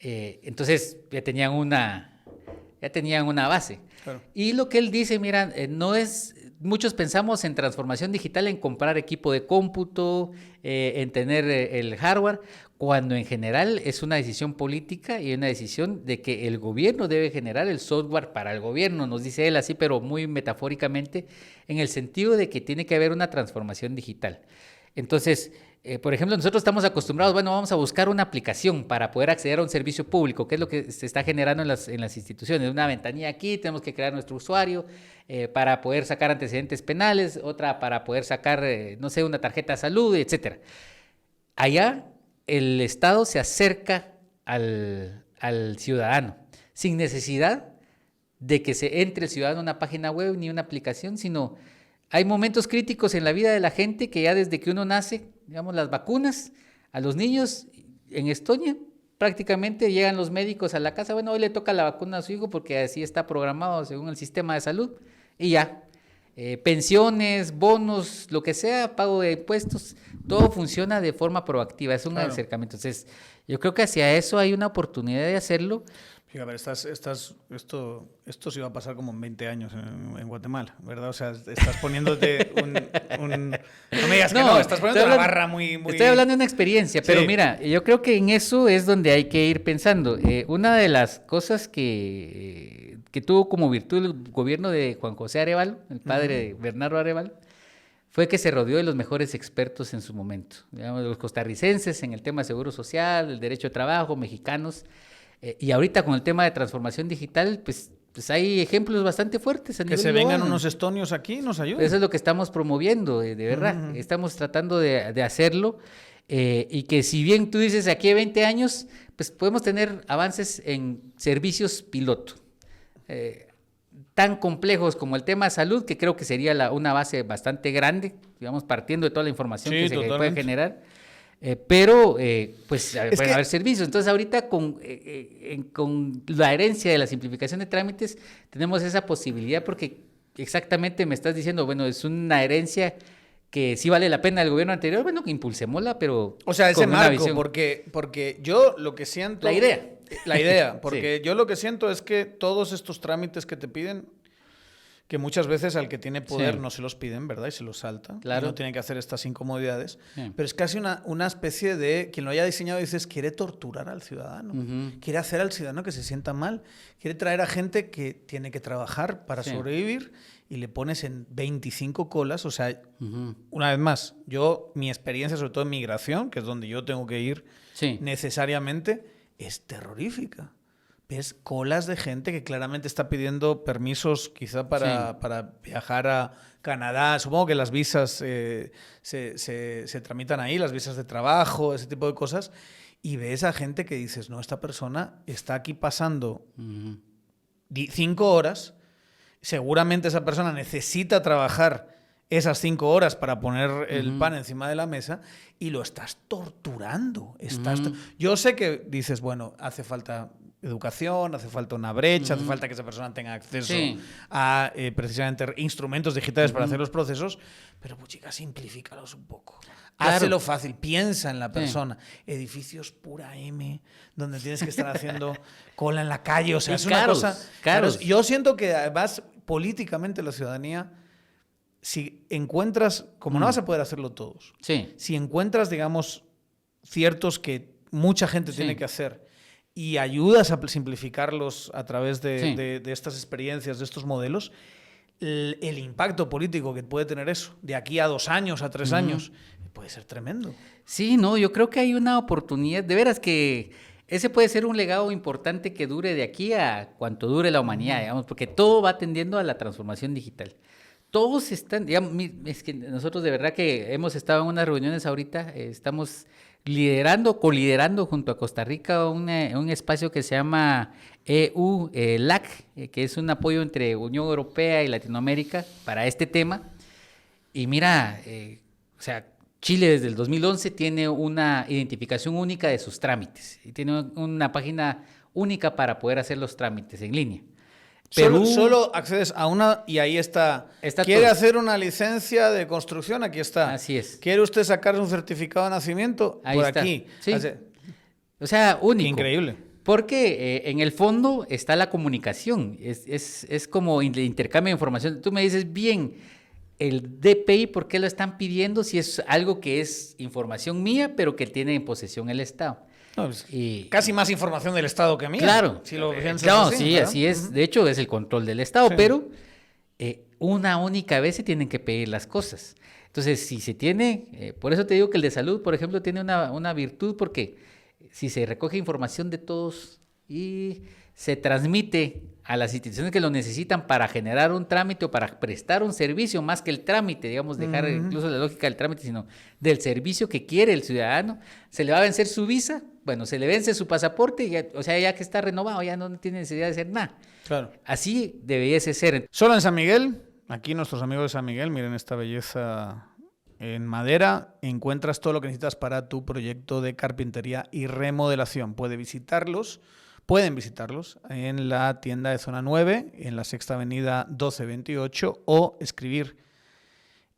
Entonces ya tenían una base. Claro. Y lo que él dice, mira, no es... Muchos pensamos en transformación digital, en comprar equipo de cómputo, en tener el hardware, cuando en general es una decisión política y una decisión de que el gobierno debe generar el software para el gobierno, nos dice él así, pero muy metafóricamente, en el sentido de que tiene que haber una transformación digital. Entonces, por ejemplo, nosotros estamos acostumbrados, bueno, vamos a buscar una aplicación para poder acceder a un servicio público, que es lo que se está generando en las instituciones. Una ventanilla aquí, tenemos que crear nuestro usuario para poder sacar antecedentes penales, otra para poder sacar, no sé, una tarjeta de salud, etcétera. Allá el Estado se acerca al ciudadano, sin necesidad de que se entre el ciudadano a una página web ni una aplicación, sino hay momentos críticos en la vida de la gente que ya desde que uno nace, digamos las vacunas, a los niños en Estonia prácticamente llegan los médicos a la casa, bueno, hoy le toca la vacuna a su hijo porque así está programado según el sistema de salud, y ya. Pensiones, bonos, lo que sea, pago de impuestos, todo funciona de forma proactiva, es un acercamiento. Entonces, yo creo que hacia eso hay una oportunidad de hacerlo. Fíjate, esto sí va a pasar como en 20 años en Guatemala, ¿verdad? O sea, estás poniéndote no me digas que no, estás poniendo la barra muy... Estoy hablando de una experiencia, pero mira, yo creo que en eso es donde hay que ir pensando. Una de las cosas que tuvo como virtud el gobierno de Juan José Arevalo, el padre de Bernardo Arevalo, fue que se rodeó de los mejores expertos en su momento. Digamos, los costarricenses en el tema de seguro social, el derecho de trabajo, mexicanos. Y ahorita con el tema de transformación digital, pues hay ejemplos bastante fuertes a nivel global. Que se vengan unos estonios aquí y nos ayuden. Eso es lo que estamos promoviendo, de verdad. Estamos tratando de hacerlo. Y que si bien tú dices aquí a 20 años, pues podemos tener avances en servicios piloto. Tan complejos como el tema de salud, que creo que sería una base bastante grande, digamos, partiendo de toda la información que se puede generar. Pero pues pueden haber servicios. Entonces ahorita con la herencia de la simplificación de trámites tenemos esa posibilidad, porque exactamente me estás diciendo, bueno, es una herencia que sí vale la pena del gobierno anterior, bueno, que impulsémosla, pero o sea, ese marco, porque yo lo que siento... La idea, porque yo lo que siento es que todos estos trámites que te piden, que muchas veces al que tiene poder no se los piden, ¿verdad? Y se los salta. Claro. Y no tiene que hacer estas incomodidades. Pero es casi una especie de... Quien lo haya diseñado, dices, quiere torturar al ciudadano. Quiere hacer al ciudadano que se sienta mal. Quiere traer a gente que tiene que trabajar para sobrevivir y le pones en 25 colas. O sea, una vez más, mi experiencia, sobre todo en migración, que es donde yo tengo que ir necesariamente, es terrorífica. Ves colas de gente que claramente está pidiendo permisos quizá para viajar a Canadá. Supongo que las visas se tramitan ahí, las visas de trabajo, ese tipo de cosas. Y ves a gente que dices, no, esta persona está aquí pasando 5 horas. Seguramente esa persona necesita trabajar esas 5 horas para poner el pan encima de la mesa y lo estás torturando. Yo sé que dices, bueno, hace falta educación, hace falta una brecha, hace falta que esa persona tenga acceso a precisamente instrumentos digitales para hacer los procesos, pero pues chica, simplifícalos un poco. Claro. Hácelo fácil, piensa en la persona. Edificios pura M, donde tienes que estar haciendo cola en la calle, o sea, es una cosa... Caros. Yo siento que además políticamente la ciudadanía, si encuentras, como no vas a poder hacerlo todos, si encuentras, digamos, ciertos que mucha gente tiene que hacer y ayudas a simplificarlos a través de estas experiencias, de estos modelos, el impacto político que puede tener eso, de aquí a 2 años, a 3 años, puede ser tremendo. Sí, no, yo creo que hay una oportunidad, de veras que ese puede ser un legado importante que dure de aquí a cuanto dure la humanidad, digamos, porque todo va tendiendo a la transformación digital. Todos están, digamos, es que nosotros de verdad que hemos estado en unas reuniones ahorita, estamos coliderando junto a Costa Rica un espacio que se llama EU-LAC, que es un apoyo entre Unión Europea y Latinoamérica para este tema. Y mira, o sea, Chile desde el 2011 tiene una identificación única de sus trámites y tiene una página única para poder hacer los trámites en línea. Perú, solo accedes a una y ahí está. ¿Quiere hacer una licencia de construcción? Aquí está. Así es. ¿Quiere usted sacar un certificado de nacimiento? Ahí por está. Aquí. Sí. O sea, único. Increíble. Porque en el fondo está la comunicación. Es como el intercambio de información. Tú me dices, bien, el DPI, ¿por qué lo están pidiendo si es algo que es información mía, pero que tiene en posesión el Estado? No, pues, casi más información del Estado que mía. Claro. Si lo así es. De hecho, es el control del Estado, pero una única vez se tienen que pedir las cosas. Entonces, si se tiene, por eso te digo que el de salud, por ejemplo, tiene una virtud, porque si se recoge información de todos y se transmite a las instituciones que lo necesitan para generar un trámite o para prestar un servicio, más que el trámite, digamos, dejar incluso la lógica del trámite, sino del servicio que quiere el ciudadano, se le va a vencer su visa, bueno, se le vence su pasaporte, ya, o sea, ya que está renovado, ya no tiene necesidad de hacer nada. Claro. Así debiese ser. Solo en San Miguel, aquí nuestros amigos de San Miguel, miren esta belleza en madera, encuentras todo lo que necesitas para tu proyecto de carpintería y remodelación. Pueden visitarlos en la tienda de Zona 9, en la Sexta Avenida 1228, o escribir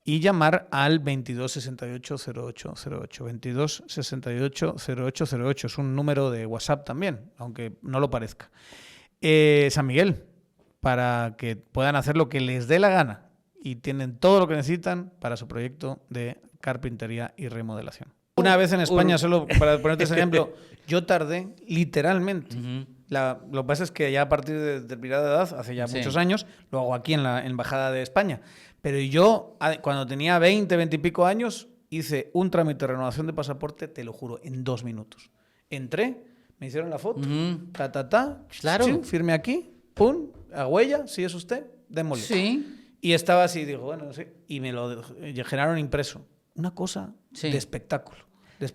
y llamar al 2268-0808. 2268-0808. Es un número de WhatsApp también, aunque no lo parezca. San Miguel, para que puedan hacer lo que les dé la gana y tienen todo lo que necesitan para su proyecto de carpintería y remodelación. Una vez en España, solo para ponerte ese ejemplo, yo tardé literalmente. Lo que pasa es que ya a partir de determinada edad, hace ya muchos años, lo hago aquí en la Embajada de España. Pero yo, cuando tenía 20 y pico años, hice un trámite de renovación de pasaporte, te lo juro, en 2 minutos. Entré, me hicieron la foto, Claro. Sí, firme aquí, pum, a huella, si es usted, démosle. Sí. Y estaba así, digo, bueno, sí, y me lo generaron impreso. Una cosa de espectáculo.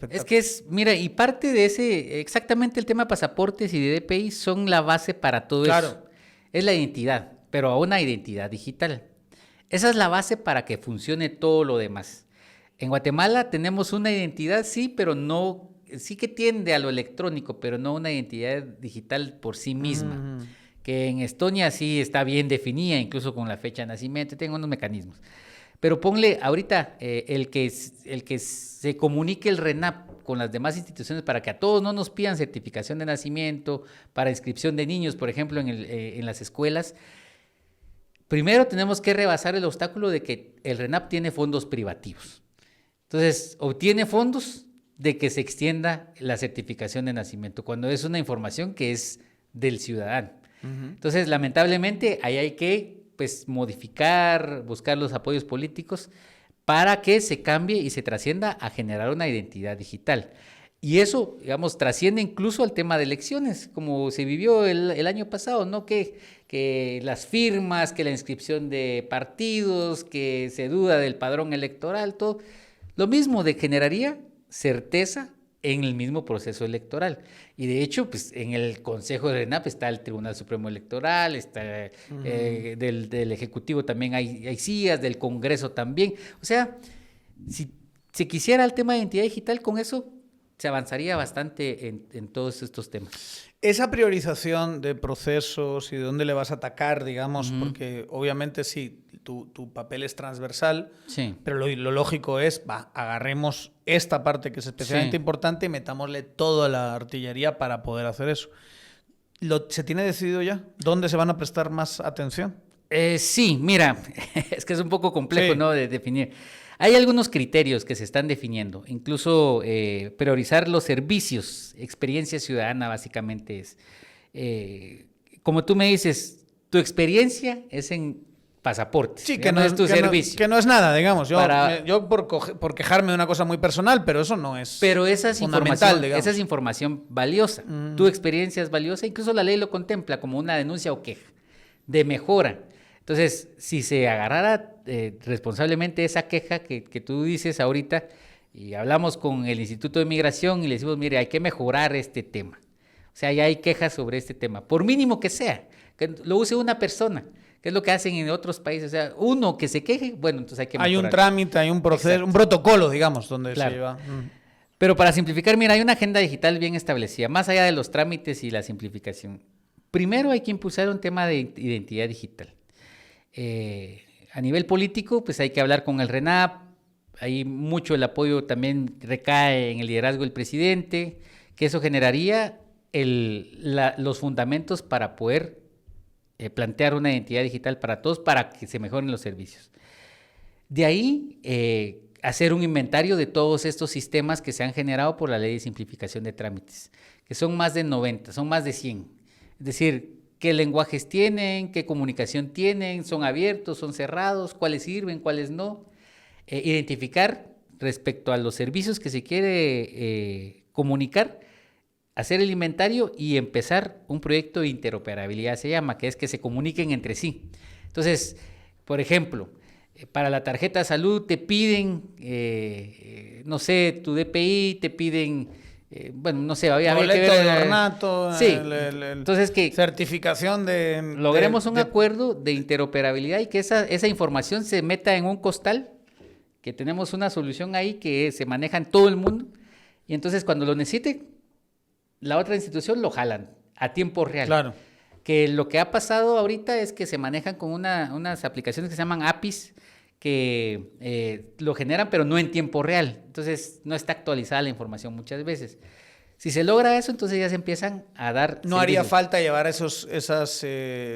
Es que mira, y parte de exactamente el tema de pasaportes y de DPI son la base para todo eso. Es la identidad, pero una identidad digital. Esa es la base para que funcione todo lo demás. En Guatemala tenemos una identidad, sí, pero no, sí que tiende a lo electrónico, pero no una identidad digital por sí misma. Que en Estonia sí está bien definida, incluso con la fecha de nacimiento, tengo unos mecanismos. Pero ponle ahorita el que se comunique el RENAP con las demás instituciones para que a todos no nos pidan certificación de nacimiento, para inscripción de niños, por ejemplo, en las escuelas. Primero tenemos que rebasar el obstáculo de que el RENAP tiene fondos privativos. Entonces, obtiene fondos de que se extienda la certificación de nacimiento, cuando es una información que es del ciudadano. Entonces, lamentablemente, ahí hay que modificar, buscar los apoyos políticos para que se cambie y se trascienda a generar una identidad digital. Y eso, digamos, trasciende incluso al tema de elecciones, como se vivió el año pasado, ¿no? Que las firmas, que la inscripción de partidos, que se duda del padrón electoral, todo. Lo mismo generaría certeza en el mismo proceso electoral. Y de hecho, pues en el Consejo de RENAP está el Tribunal Supremo Electoral, está del Ejecutivo también hay CIAs, del Congreso también. O sea, si se quisiera el tema de identidad digital, con eso se avanzaría bastante en todos estos temas. Esa priorización de procesos y de dónde le vas a atacar, digamos, porque obviamente sí, tu papel es transversal, pero lo lógico es, agarremos esta parte que es especialmente importante y metámosle toda la artillería para poder hacer eso. ¿Se tiene decidido ya? ¿Dónde se van a prestar más atención? Sí, mira, es que es un poco complejo, ¿no?, de definir. Hay algunos criterios que se están definiendo, incluso priorizar los servicios, experiencia ciudadana básicamente es. Como tú me dices, tu experiencia es en pasaportes. Sí, que no es tu servicio. Que no es nada, digamos. Yo por quejarme de una cosa muy personal, pero eso no es fundamental, digamos. Esa es información valiosa. Tu experiencia es valiosa, incluso la ley lo contempla como una denuncia o queja de mejora. Entonces, si se agarrara responsablemente esa queja que tú dices ahorita, y hablamos con el Instituto de Migración y le decimos, mire, hay que mejorar este tema. O sea, ya hay quejas sobre este tema, por mínimo que sea, que lo use una persona, que es lo que hacen en otros países. O sea, uno que se queje, bueno, entonces hay que mejorar. Hay un trámite, hay un proceso, un protocolo, digamos, donde se lleva. Pero para simplificar, mira, hay una agenda digital bien establecida, más allá de los trámites y la simplificación. Primero hay que impulsar un tema de identidad digital. A nivel político, pues hay que hablar con el RENAP, hay mucho el apoyo también recae en el liderazgo del presidente, que eso generaría los fundamentos para poder plantear una identidad digital para todos, para que se mejoren los servicios. De ahí, hacer un inventario de todos estos sistemas que se han generado por la Ley de Simplificación de Trámites, que son más de 90, son más de 100. Es decir, qué lenguajes tienen, qué comunicación tienen, son abiertos, son cerrados, cuáles sirven, cuáles no. Identificar respecto a los servicios que se quiere comunicar, hacer el inventario y empezar un proyecto de interoperabilidad, se llama, que es que se comuniquen entre sí. Entonces, por ejemplo, para la tarjeta de salud te piden, no sé, tu DPI, te piden... bueno, no sé, había que ver de ornato, sí. Entonces que certificación logremos un acuerdo de interoperabilidad y que esa información se meta en un costal que tenemos una solución ahí que se maneja en todo el mundo, y entonces cuando lo necesite, la otra institución lo jalan a tiempo real. Claro. Que lo que ha pasado ahorita es que se manejan con unas aplicaciones que se llaman APIs, que lo generan pero no en tiempo real, entonces no está actualizada la información muchas veces. Si se logra eso, entonces ya se empiezan a dar No haría falta llevar esas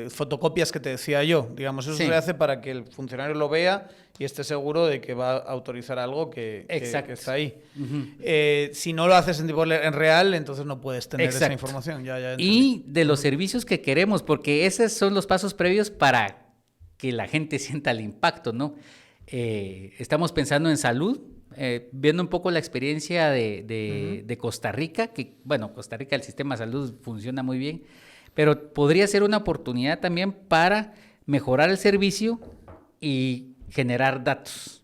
fotocopias que te decía yo. Digamos, eso se hace para que el funcionario lo vea y esté seguro de que va a autorizar algo que está ahí. Si no lo haces en tiempo real, entonces no puedes tener esa información. Ya y de los servicios que queremos, porque esos son los pasos previos para que la gente sienta el impacto, ¿no? Estamos pensando en salud, viendo un poco la experiencia de Costa Rica, que, bueno, Costa Rica el sistema de salud funciona muy bien, pero podría ser una oportunidad también para mejorar el servicio y generar datos.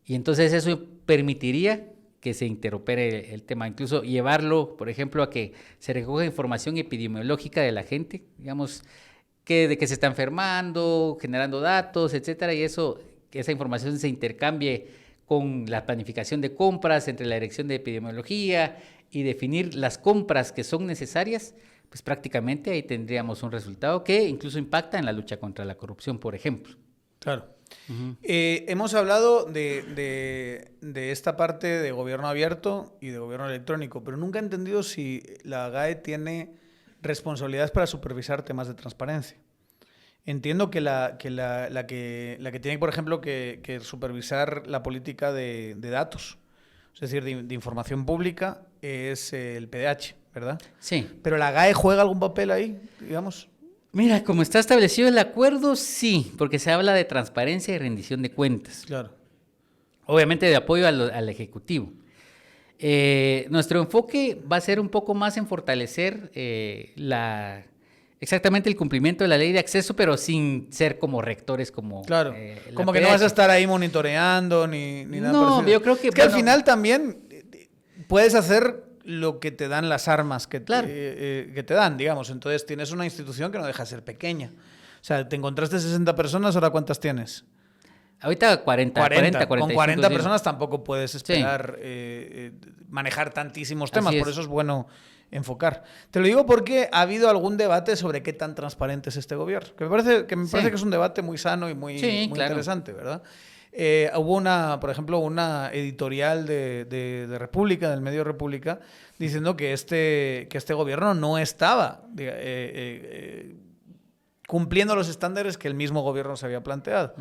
Y entonces eso permitiría que se interopere el tema, incluso llevarlo, por ejemplo, a que se recoja información epidemiológica de la gente, digamos, de que se está enfermando, generando datos, etcétera, y eso, que esa información se intercambie con la planificación de compras entre la Dirección de Epidemiología y definir las compras que son necesarias, pues prácticamente ahí tendríamos un resultado que incluso impacta en la lucha contra la corrupción, por ejemplo. Claro. Hemos hablado de esta parte de gobierno abierto y de gobierno electrónico, pero nunca he entendido si la GAE tiene responsabilidades para supervisar temas de transparencia. Entiendo que la que tiene, por ejemplo, que supervisar la política de datos, es decir, de información pública, es el PDH, ¿verdad? Sí. ¿Pero la GAE juega algún papel ahí, digamos? Mira, como está establecido el acuerdo, sí, porque se habla de transparencia y rendición de cuentas. Claro. Obviamente de apoyo al Ejecutivo. Nuestro enfoque va a ser un poco más en fortalecer exactamente el cumplimiento de la ley de acceso, pero sin ser como rectores como... Claro, como que no vas a estar ahí monitoreando ni nada. No, yo creo que... Es que al final también puedes hacer lo que te dan las armas que te dan, digamos. Entonces tienes una institución que no deja de ser pequeña. O sea, te encontraste 60 personas, ¿ahora cuántas tienes? Ahorita 40 Con 40 personas tampoco puedes esperar manejar tantísimos temas, por eso es bueno enfocar. Te lo digo porque ha habido algún debate sobre qué tan transparente es este gobierno, que me parece que es un debate muy sano y muy interesante, ¿verdad? Hubo por ejemplo, una editorial de República, del medio República, diciendo que este gobierno no estaba cumpliendo los estándares que el mismo gobierno se había planteado.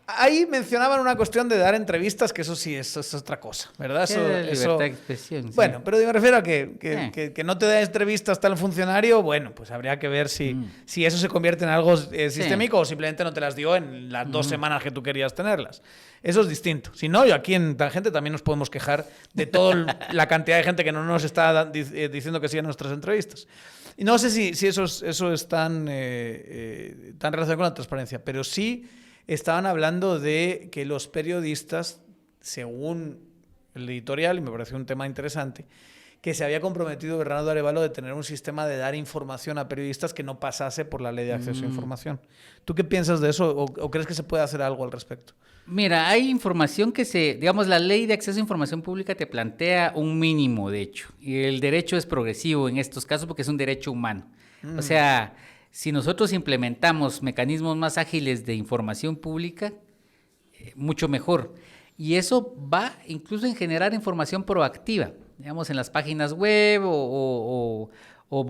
Ahí mencionaban una cuestión de dar entrevistas, que eso sí es otra cosa, ¿verdad? Libertad de expresión. Bueno, pero me refiero a que no te da entrevistas tal funcionario, bueno, pues habría que ver si eso se convierte en algo sistémico o simplemente no te las dio en las 2 semanas que tú querías tenerlas. Eso es distinto. Si no, aquí en Tangente también nos podemos quejar de toda la cantidad de gente que no nos está diciendo que sí a nuestras entrevistas. Y no sé si eso es tan relacionado con la transparencia, pero sí estaban hablando de que los periodistas, según el editorial, y me pareció un tema interesante, que se había comprometido Bernardo Arévalo de tener un sistema de dar información a periodistas que no pasase por la ley de acceso a información. ¿Tú qué piensas de eso o crees que se puede hacer algo al respecto? Mira, hay información digamos, la ley de acceso a información pública te plantea un mínimo, de hecho, y el derecho es progresivo en estos casos porque es un derecho humano. O sea, si nosotros implementamos mecanismos más ágiles de información pública, mucho mejor. Y eso va incluso en generar información proactiva, digamos, en las páginas web o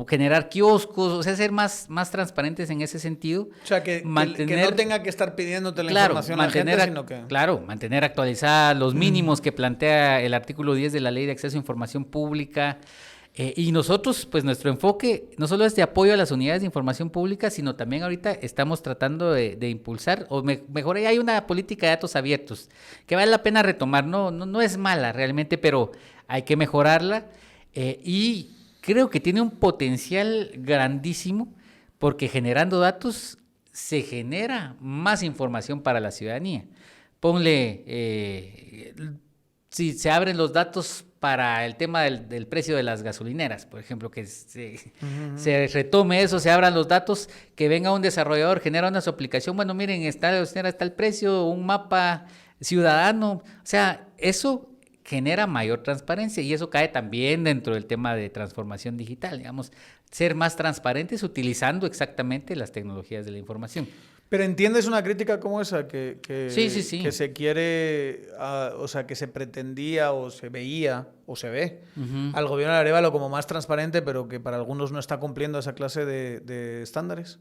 generar kioscos, o sea, ser más transparentes en ese sentido. O sea, que no tenga que estar pidiéndote la información a la gente, sino que... Claro, mantener actualizadas los mínimos que plantea el artículo 10 de la Ley de Acceso a Información Pública. Y nosotros, pues nuestro enfoque no solo es de apoyo a las unidades de información pública, sino también ahorita estamos tratando de impulsar, o mejor, hay una política de datos abiertos que vale la pena retomar, no es mala realmente, pero hay que mejorarla y creo que tiene un potencial grandísimo porque generando datos se genera más información para la ciudadanía. Ponle, si se abren los datos para el tema del precio de las gasolineras, por ejemplo, que se retome eso, se abran los datos, que venga un desarrollador, genera una su aplicación, bueno, miren, está el precio, un mapa ciudadano. O sea, eso genera mayor transparencia y eso cae también dentro del tema de transformación digital, digamos, ser más transparentes utilizando exactamente las tecnologías de la información. Pero ¿entiendes una crítica como esa? Sí. Que se quiere, o sea, que se pretendía o se veía o se ve al gobierno de Arévalo como más transparente, pero que para algunos no está cumpliendo esa clase de estándares.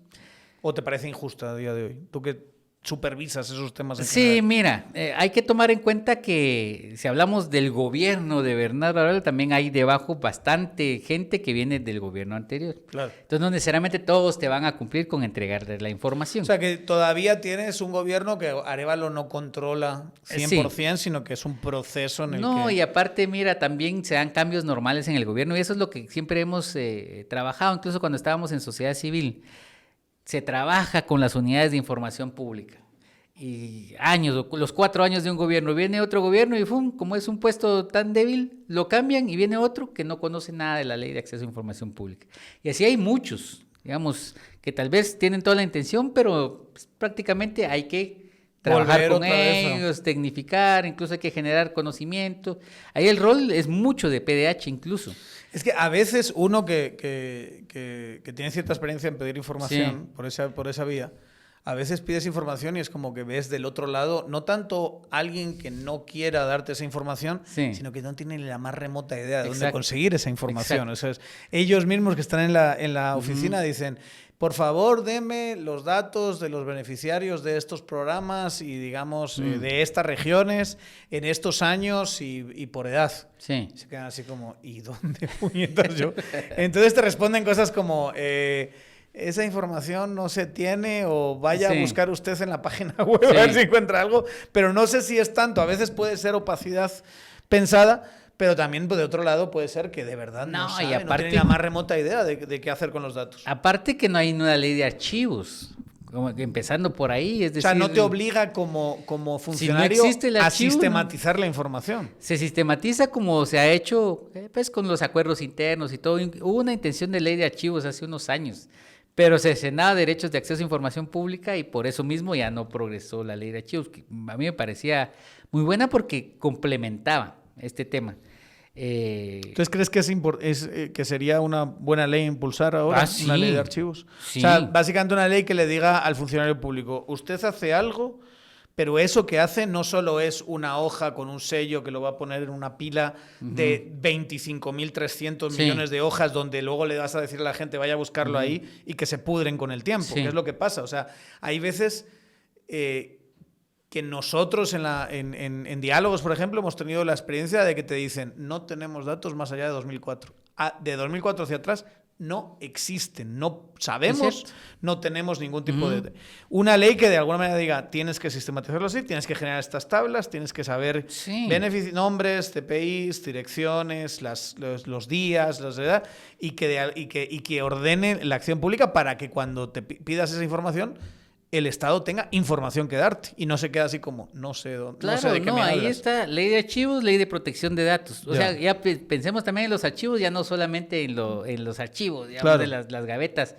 ¿O te parece injusta a día de hoy? Tú que supervisas esos temas en Sí, general. mira, hay que tomar en cuenta que si hablamos del gobierno de Bernardo Arévalo, también hay debajo bastante gente que viene del gobierno anterior. Claro. Entonces no necesariamente todos te van a cumplir con entregarles la información. O sea, que todavía tienes un gobierno que Arévalo no controla 100%, sino que es un proceso en el que... No, y aparte, mira, también se dan cambios normales en el gobierno y eso es lo que siempre hemos trabajado, incluso cuando estábamos en sociedad civil. Se trabaja con las unidades de información pública. Y años, los 4 años de un gobierno, viene otro gobierno y ¡fum! Como es un puesto tan débil, lo cambian y viene otro que no conoce nada de la ley de acceso a información pública. Y así hay muchos, digamos, que tal vez tienen toda la intención, pero pues, prácticamente hay que trabajar con ellos, tecnificar, incluso hay que generar conocimiento. Ahí el rol es mucho de PDH incluso. Es que a veces uno que tiene cierta experiencia en pedir información por esa vía, a veces pides información y es como que ves del otro lado, no tanto alguien que no quiera darte esa información, sino que no tiene ni la más remota idea de dónde conseguir esa información. O sea, ellos mismos que están en la oficina dicen, por favor, deme los datos de los beneficiarios de estos programas y, digamos, de estas regiones en estos años y por edad. Sí. Se quedan así como, ¿y dónde puñetas yo? Entonces te responden cosas como, esa información no se tiene o vaya a buscar usted en la página web a ver si encuentra algo. Pero no sé si es tanto. A veces puede ser opacidad pensada. Pero también, pues, de otro lado, puede ser que de verdad no sabe, y aparte, no tiene la más remota idea de qué hacer con los datos. Aparte que no hay una ley de archivos, como que empezando por ahí. Es decir, o sea, no te obliga como funcionario si no a sistematizar la información. Se sistematiza como se ha hecho pues, con los acuerdos internos y todo. Hubo una intención de ley de archivos hace unos años, pero se cercenaba derechos de acceso a información pública y por eso mismo ya no progresó la ley de archivos, que a mí me parecía muy buena porque complementaba este tema. ¿Entonces crees que que sería una buena ley impulsar ahora una ley de archivos? Sí. O sea, básicamente una ley que le diga al funcionario público, usted hace algo, pero eso que hace no solo es una hoja con un sello que lo va a poner en una pila de 25.300 millones de hojas donde luego le vas a decir a la gente vaya a buscarlo ahí y que se pudren con el tiempo, que es lo que pasa. O sea, hay veces... que nosotros en diálogos, por ejemplo, hemos tenido la experiencia de que te dicen no tenemos datos más allá de 2004. De 2004 hacia atrás no existen, no sabemos, no tenemos ningún tipo de... Una ley que de alguna manera diga tienes que sistematizarlo así, tienes que generar estas tablas, tienes que saber nombres, TPIs, direcciones, los días, las edad, y que ordene la acción pública para que cuando te pidas esa información el Estado tenga información que darte y no se queda así como, no sé dónde, claro, no sé de qué me hablas. Ahí está ley de archivos, ley de protección de datos. O sea, ya pensemos también en los archivos, ya no solamente en los archivos, digamos, de las gavetas.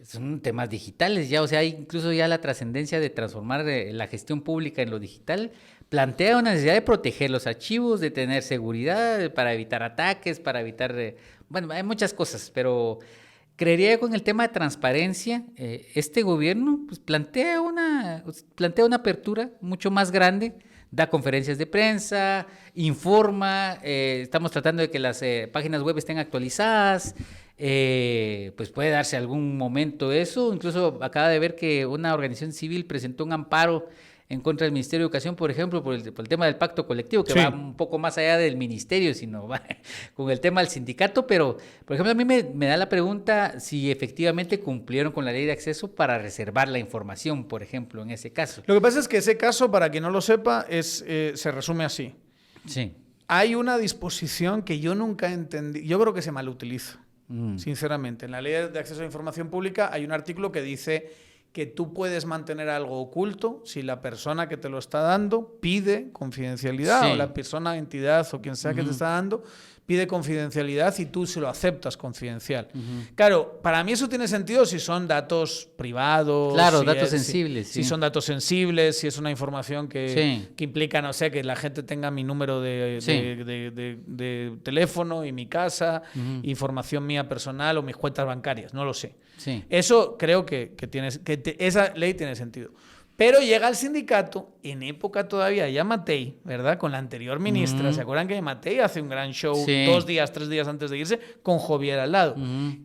Son temas digitales ya, o sea, incluso ya la trascendencia de transformar la gestión pública en lo digital plantea una necesidad de proteger los archivos, de tener seguridad, para evitar ataques, para evitar... bueno, hay muchas cosas, pero... Creería que con el tema de transparencia, este gobierno pues, plantea una apertura mucho más grande, da conferencias de prensa, informa, estamos tratando de que las páginas web estén actualizadas, pues puede darse algún momento eso, incluso acaba de ver que una organización civil presentó un amparo en contra del Ministerio de Educación, por ejemplo, por el tema del pacto colectivo, que va un poco más allá del ministerio, sino va con el tema del sindicato, pero, por ejemplo, a mí me da la pregunta si efectivamente cumplieron con la ley de acceso para reservar la información, por ejemplo, en ese caso. Lo que pasa es que ese caso, para quien no lo sepa, se resume así. Sí. Hay una disposición que yo nunca entendí, yo creo que se malutiliza, sinceramente. En la ley de acceso a la información pública hay un artículo que dice que tú puedes mantener algo oculto si la persona que te lo está dando pide confidencialidad, o la persona, entidad o quien sea que te está dando pide confidencialidad y tú se lo aceptas confidencial. Claro, para mí eso tiene sentido si son datos privados. Claro, datos sensibles. Si son datos sensibles, si es una información que implica, no sé, que la gente tenga mi número de teléfono y mi casa, información mía personal o mis cuentas bancarias, no lo sé. Sí. Eso creo que esa ley tiene sentido. Pero llega el sindicato, en época todavía ya Matei, ¿verdad? Con la anterior ministra. ¿Se acuerdan que Matei hace un gran show 2 días, 3 días antes de irse con Jovier al lado?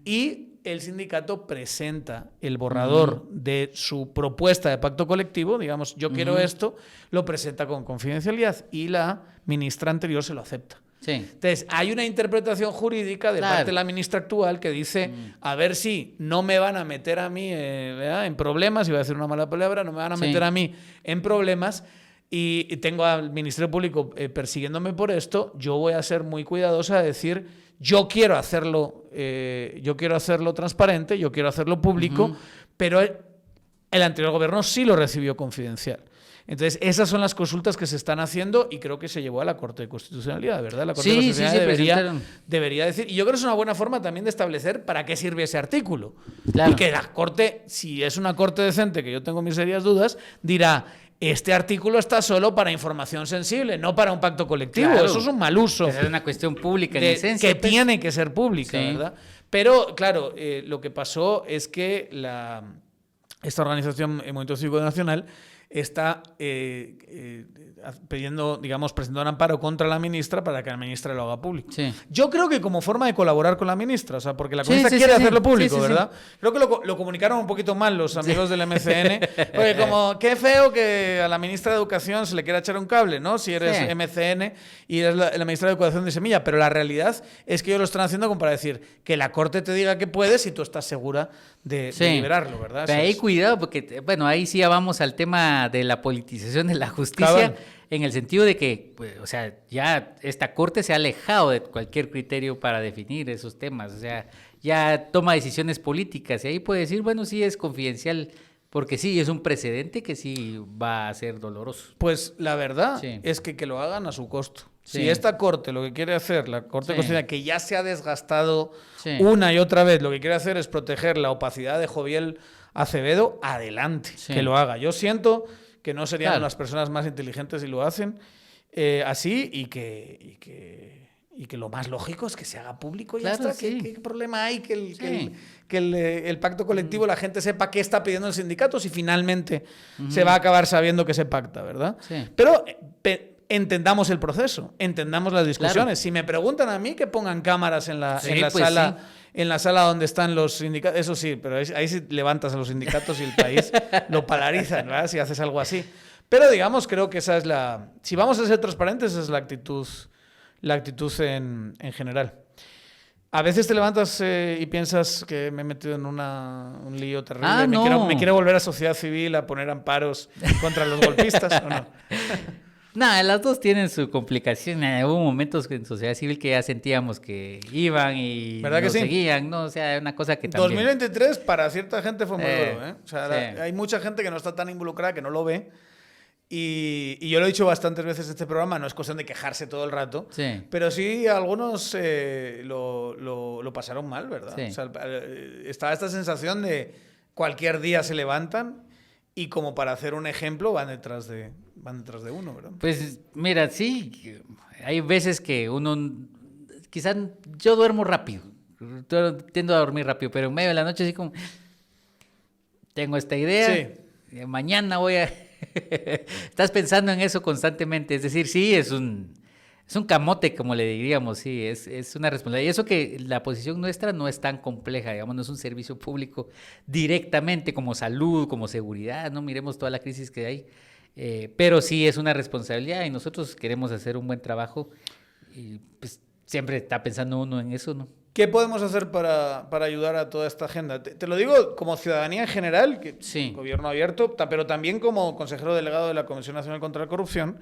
Y el sindicato presenta el borrador de su propuesta de pacto colectivo, digamos, yo quiero esto, lo presenta con confidencialidad y la ministra anterior se lo acepta. Sí. Entonces, hay una interpretación jurídica de parte de la ministra actual que dice, a ver si no me van a meter a mí en problemas, iba a decir una mala palabra, no me van a meter a mí en problemas y tengo al Ministerio Público persiguiéndome por esto, yo voy a ser muy cuidadosa de decir, yo quiero hacerlo transparente, yo quiero hacerlo público, pero el anterior gobierno sí lo recibió confidencial. Entonces, esas son las consultas que se están haciendo y creo que se llevó a la Corte de Constitucionalidad, ¿verdad? La Corte de Constitucionalidad debería decir, y yo creo que es una buena forma también de establecer para qué sirve ese artículo. Claro. Y que la Corte, si es una Corte decente, que yo tengo mis serias dudas, dirá, este artículo está solo para información sensible, no para un pacto colectivo. Claro. Eso es un mal uso. Es una cuestión pública en esencia. Que tiene que ser pública, ¿verdad? Pero, claro, lo que pasó es que esta organización, el Movimiento Cívico Nacional, está pidiendo, digamos, presentando un amparo contra la ministra para que la ministra lo haga público. Sí. Yo creo que como forma de colaborar con la ministra, o sea, porque la ministra quiere hacerlo público, ¿verdad? Creo que lo comunicaron un poquito mal los amigos del MCN, porque como, qué feo que a la ministra de Educación se le quiera echar un cable, ¿no? Si eres MCN y eres la ministra de Educación de Semilla, pero la realidad es que ellos lo están haciendo como para decir que la Corte te diga que puedes y tú estás segura de liberarlo, ¿verdad? Pero ahí cuidado, porque, bueno, ahí sí ya vamos al tema de la politización de la justicia, en el sentido de que, pues, o sea, ya esta Corte se ha alejado de cualquier criterio para definir esos temas, o sea, ya toma decisiones políticas y ahí puede decir, bueno, sí es confidencial, porque sí, es un precedente que sí va a ser doloroso. Pues la verdad es que lo hagan a su costo. Sí. Si esta Corte lo que quiere hacer, la Corte Constitucional, que ya se ha desgastado una y otra vez, lo que quiere hacer es proteger la opacidad de Joviel Acevedo, adelante, que lo haga. Yo siento que no serían las personas más inteligentes si lo hacen así y que lo más lógico es que se haga público y ya está. ¿Qué problema hay que el pacto colectivo la gente sepa qué está pidiendo el sindicato si finalmente se va a acabar sabiendo que se pacta, ¿verdad? Sí. Pero entendamos el proceso, entendamos las discusiones. Claro. Si me preguntan a mí, que pongan cámaras en la sala. En la sala donde están los sindicatos, eso sí, pero ahí sí levantas a los sindicatos y el país lo polarizan, ¿verdad? Si haces algo así. Pero digamos, creo que esa es si vamos a ser transparentes, esa es la actitud en general. A veces te levantas y piensas que me he metido en un lío terrible. Me quiero volver a sociedad civil a poner amparos contra los golpistas, ¿o no? Nada, las dos tienen su complicación. Hubo momentos en sociedad civil que ya sentíamos que iban y nos seguían, ¿no? O sea, una cosa que también... 2023 para cierta gente fue muy duro, ¿eh? O sea, hay mucha gente que no está tan involucrada, que no lo ve. Y yo lo he dicho bastantes veces en este programa, no es cuestión de quejarse todo el rato, pero sí algunos lo pasaron mal, ¿verdad? Sí. O sea, estaba esta sensación de cualquier día se levantan y como para hacer un ejemplo van detrás de uno, ¿verdad? Pues mira, sí, hay veces que uno, quizás yo duermo rápido, tiendo a dormir rápido, pero en medio de la noche así como, tengo esta idea, mañana voy a... Estás pensando en eso constantemente, es decir, sí, es un camote, como le diríamos, sí, es una responsabilidad. Y eso que la posición nuestra no es tan compleja, digamos, no es un servicio público directamente como salud, como seguridad, no miremos toda la crisis que hay, pero sí es una responsabilidad y nosotros queremos hacer un buen trabajo y pues siempre está pensando uno en eso, ¿no? ¿Qué podemos hacer para ayudar a toda esta agenda? Te lo digo como ciudadanía en general, que gobierno abierto, pero también como consejero delegado de la Comisión Nacional contra la Corrupción,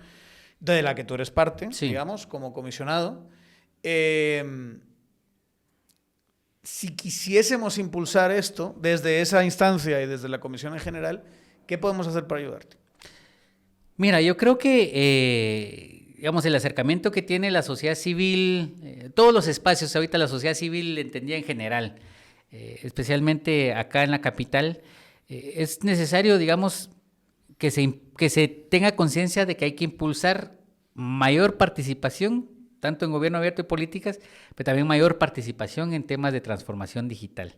de la que tú eres parte, digamos, como comisionado. si quisiésemos impulsar esto desde esa instancia y desde la comisión en general, ¿qué podemos hacer para ayudarte? Mira, yo creo que, digamos, el acercamiento que tiene la sociedad civil, todos los espacios, ahorita la sociedad civil entendía en general, especialmente acá en la capital, es necesario, digamos, que se tenga conciencia de que hay que impulsar mayor participación, tanto en gobierno abierto y políticas, pero también mayor participación en temas de transformación digital.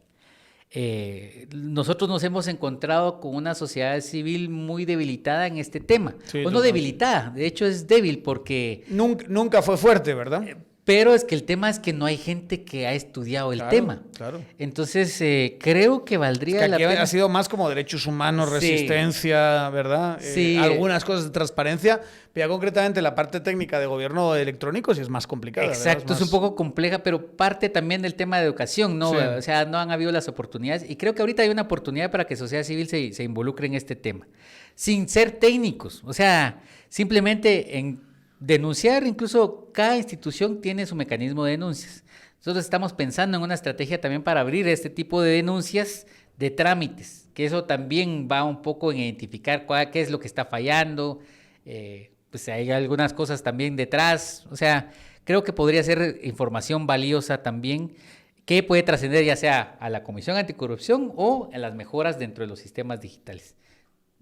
Nosotros nos hemos encontrado con una sociedad civil muy debilitada en este tema. Sí, o no debilitada, de hecho es débil porque... Nunca fue fuerte, ¿verdad? Pero es que el tema es que no hay gente que ha estudiado el tema. Claro. Entonces, creo que valdría la pena. Ha sido más como derechos humanos, resistencia, ¿verdad? Sí. Algunas cosas de transparencia, pero ya concretamente la parte técnica de gobierno electrónico sí es más complicada. Exacto, es un poco compleja, pero parte también del tema de educación, ¿no? Sí. O sea, no han habido las oportunidades y creo que ahorita hay una oportunidad para que sociedad civil se involucre en este tema, sin ser técnicos, o sea, simplemente en denunciar. Incluso cada institución tiene su mecanismo de denuncias. Nosotros estamos pensando en una estrategia también para abrir este tipo de denuncias de trámites, que eso también va un poco en identificar qué es lo que está fallando, pues hay algunas cosas también detrás, o sea, creo que podría ser información valiosa también que puede trascender ya sea a la Comisión Anticorrupción o a las mejoras dentro de los sistemas digitales.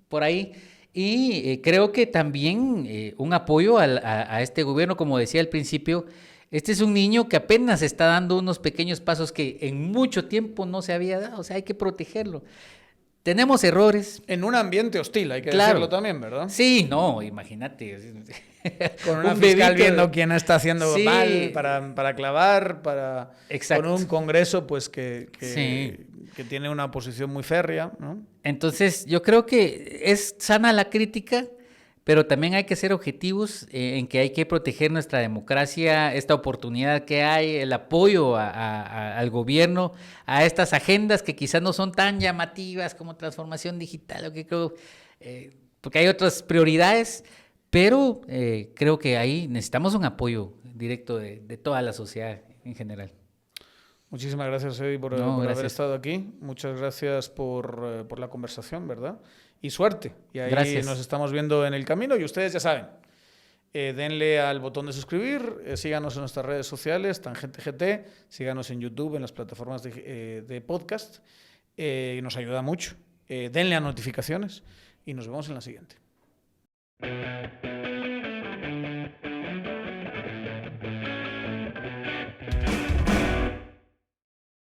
Por ahí... Y creo que también un apoyo a este gobierno, como decía al principio, este es un niño que apenas está dando unos pequeños pasos que en mucho tiempo no se había dado, o sea, hay que protegerlo. Tenemos errores. En un ambiente hostil, hay que decirlo también, ¿verdad? Sí, no, imagínate. Con una fiscal viendo quién está haciendo mal para clavar, con un Congreso pues que tiene una posición muy férrea, ¿no? Entonces, yo creo que es sana la crítica, pero también hay que ser objetivos en que hay que proteger nuestra democracia, esta oportunidad que hay, el apoyo al gobierno, a estas agendas que quizás no son tan llamativas como transformación digital, porque hay otras prioridades, pero creo que ahí necesitamos un apoyo directo de toda la sociedad en general. Muchísimas gracias, Eddie, por haber estado aquí. Muchas gracias por la conversación, ¿verdad? Y suerte. Y ahí nos estamos viendo en el camino y ustedes ya saben, denle al botón de suscribir, síganos en nuestras redes sociales, Tangente GT, síganos en YouTube, en las plataformas de podcast, nos ayuda mucho. Denle a notificaciones y nos vemos en la siguiente.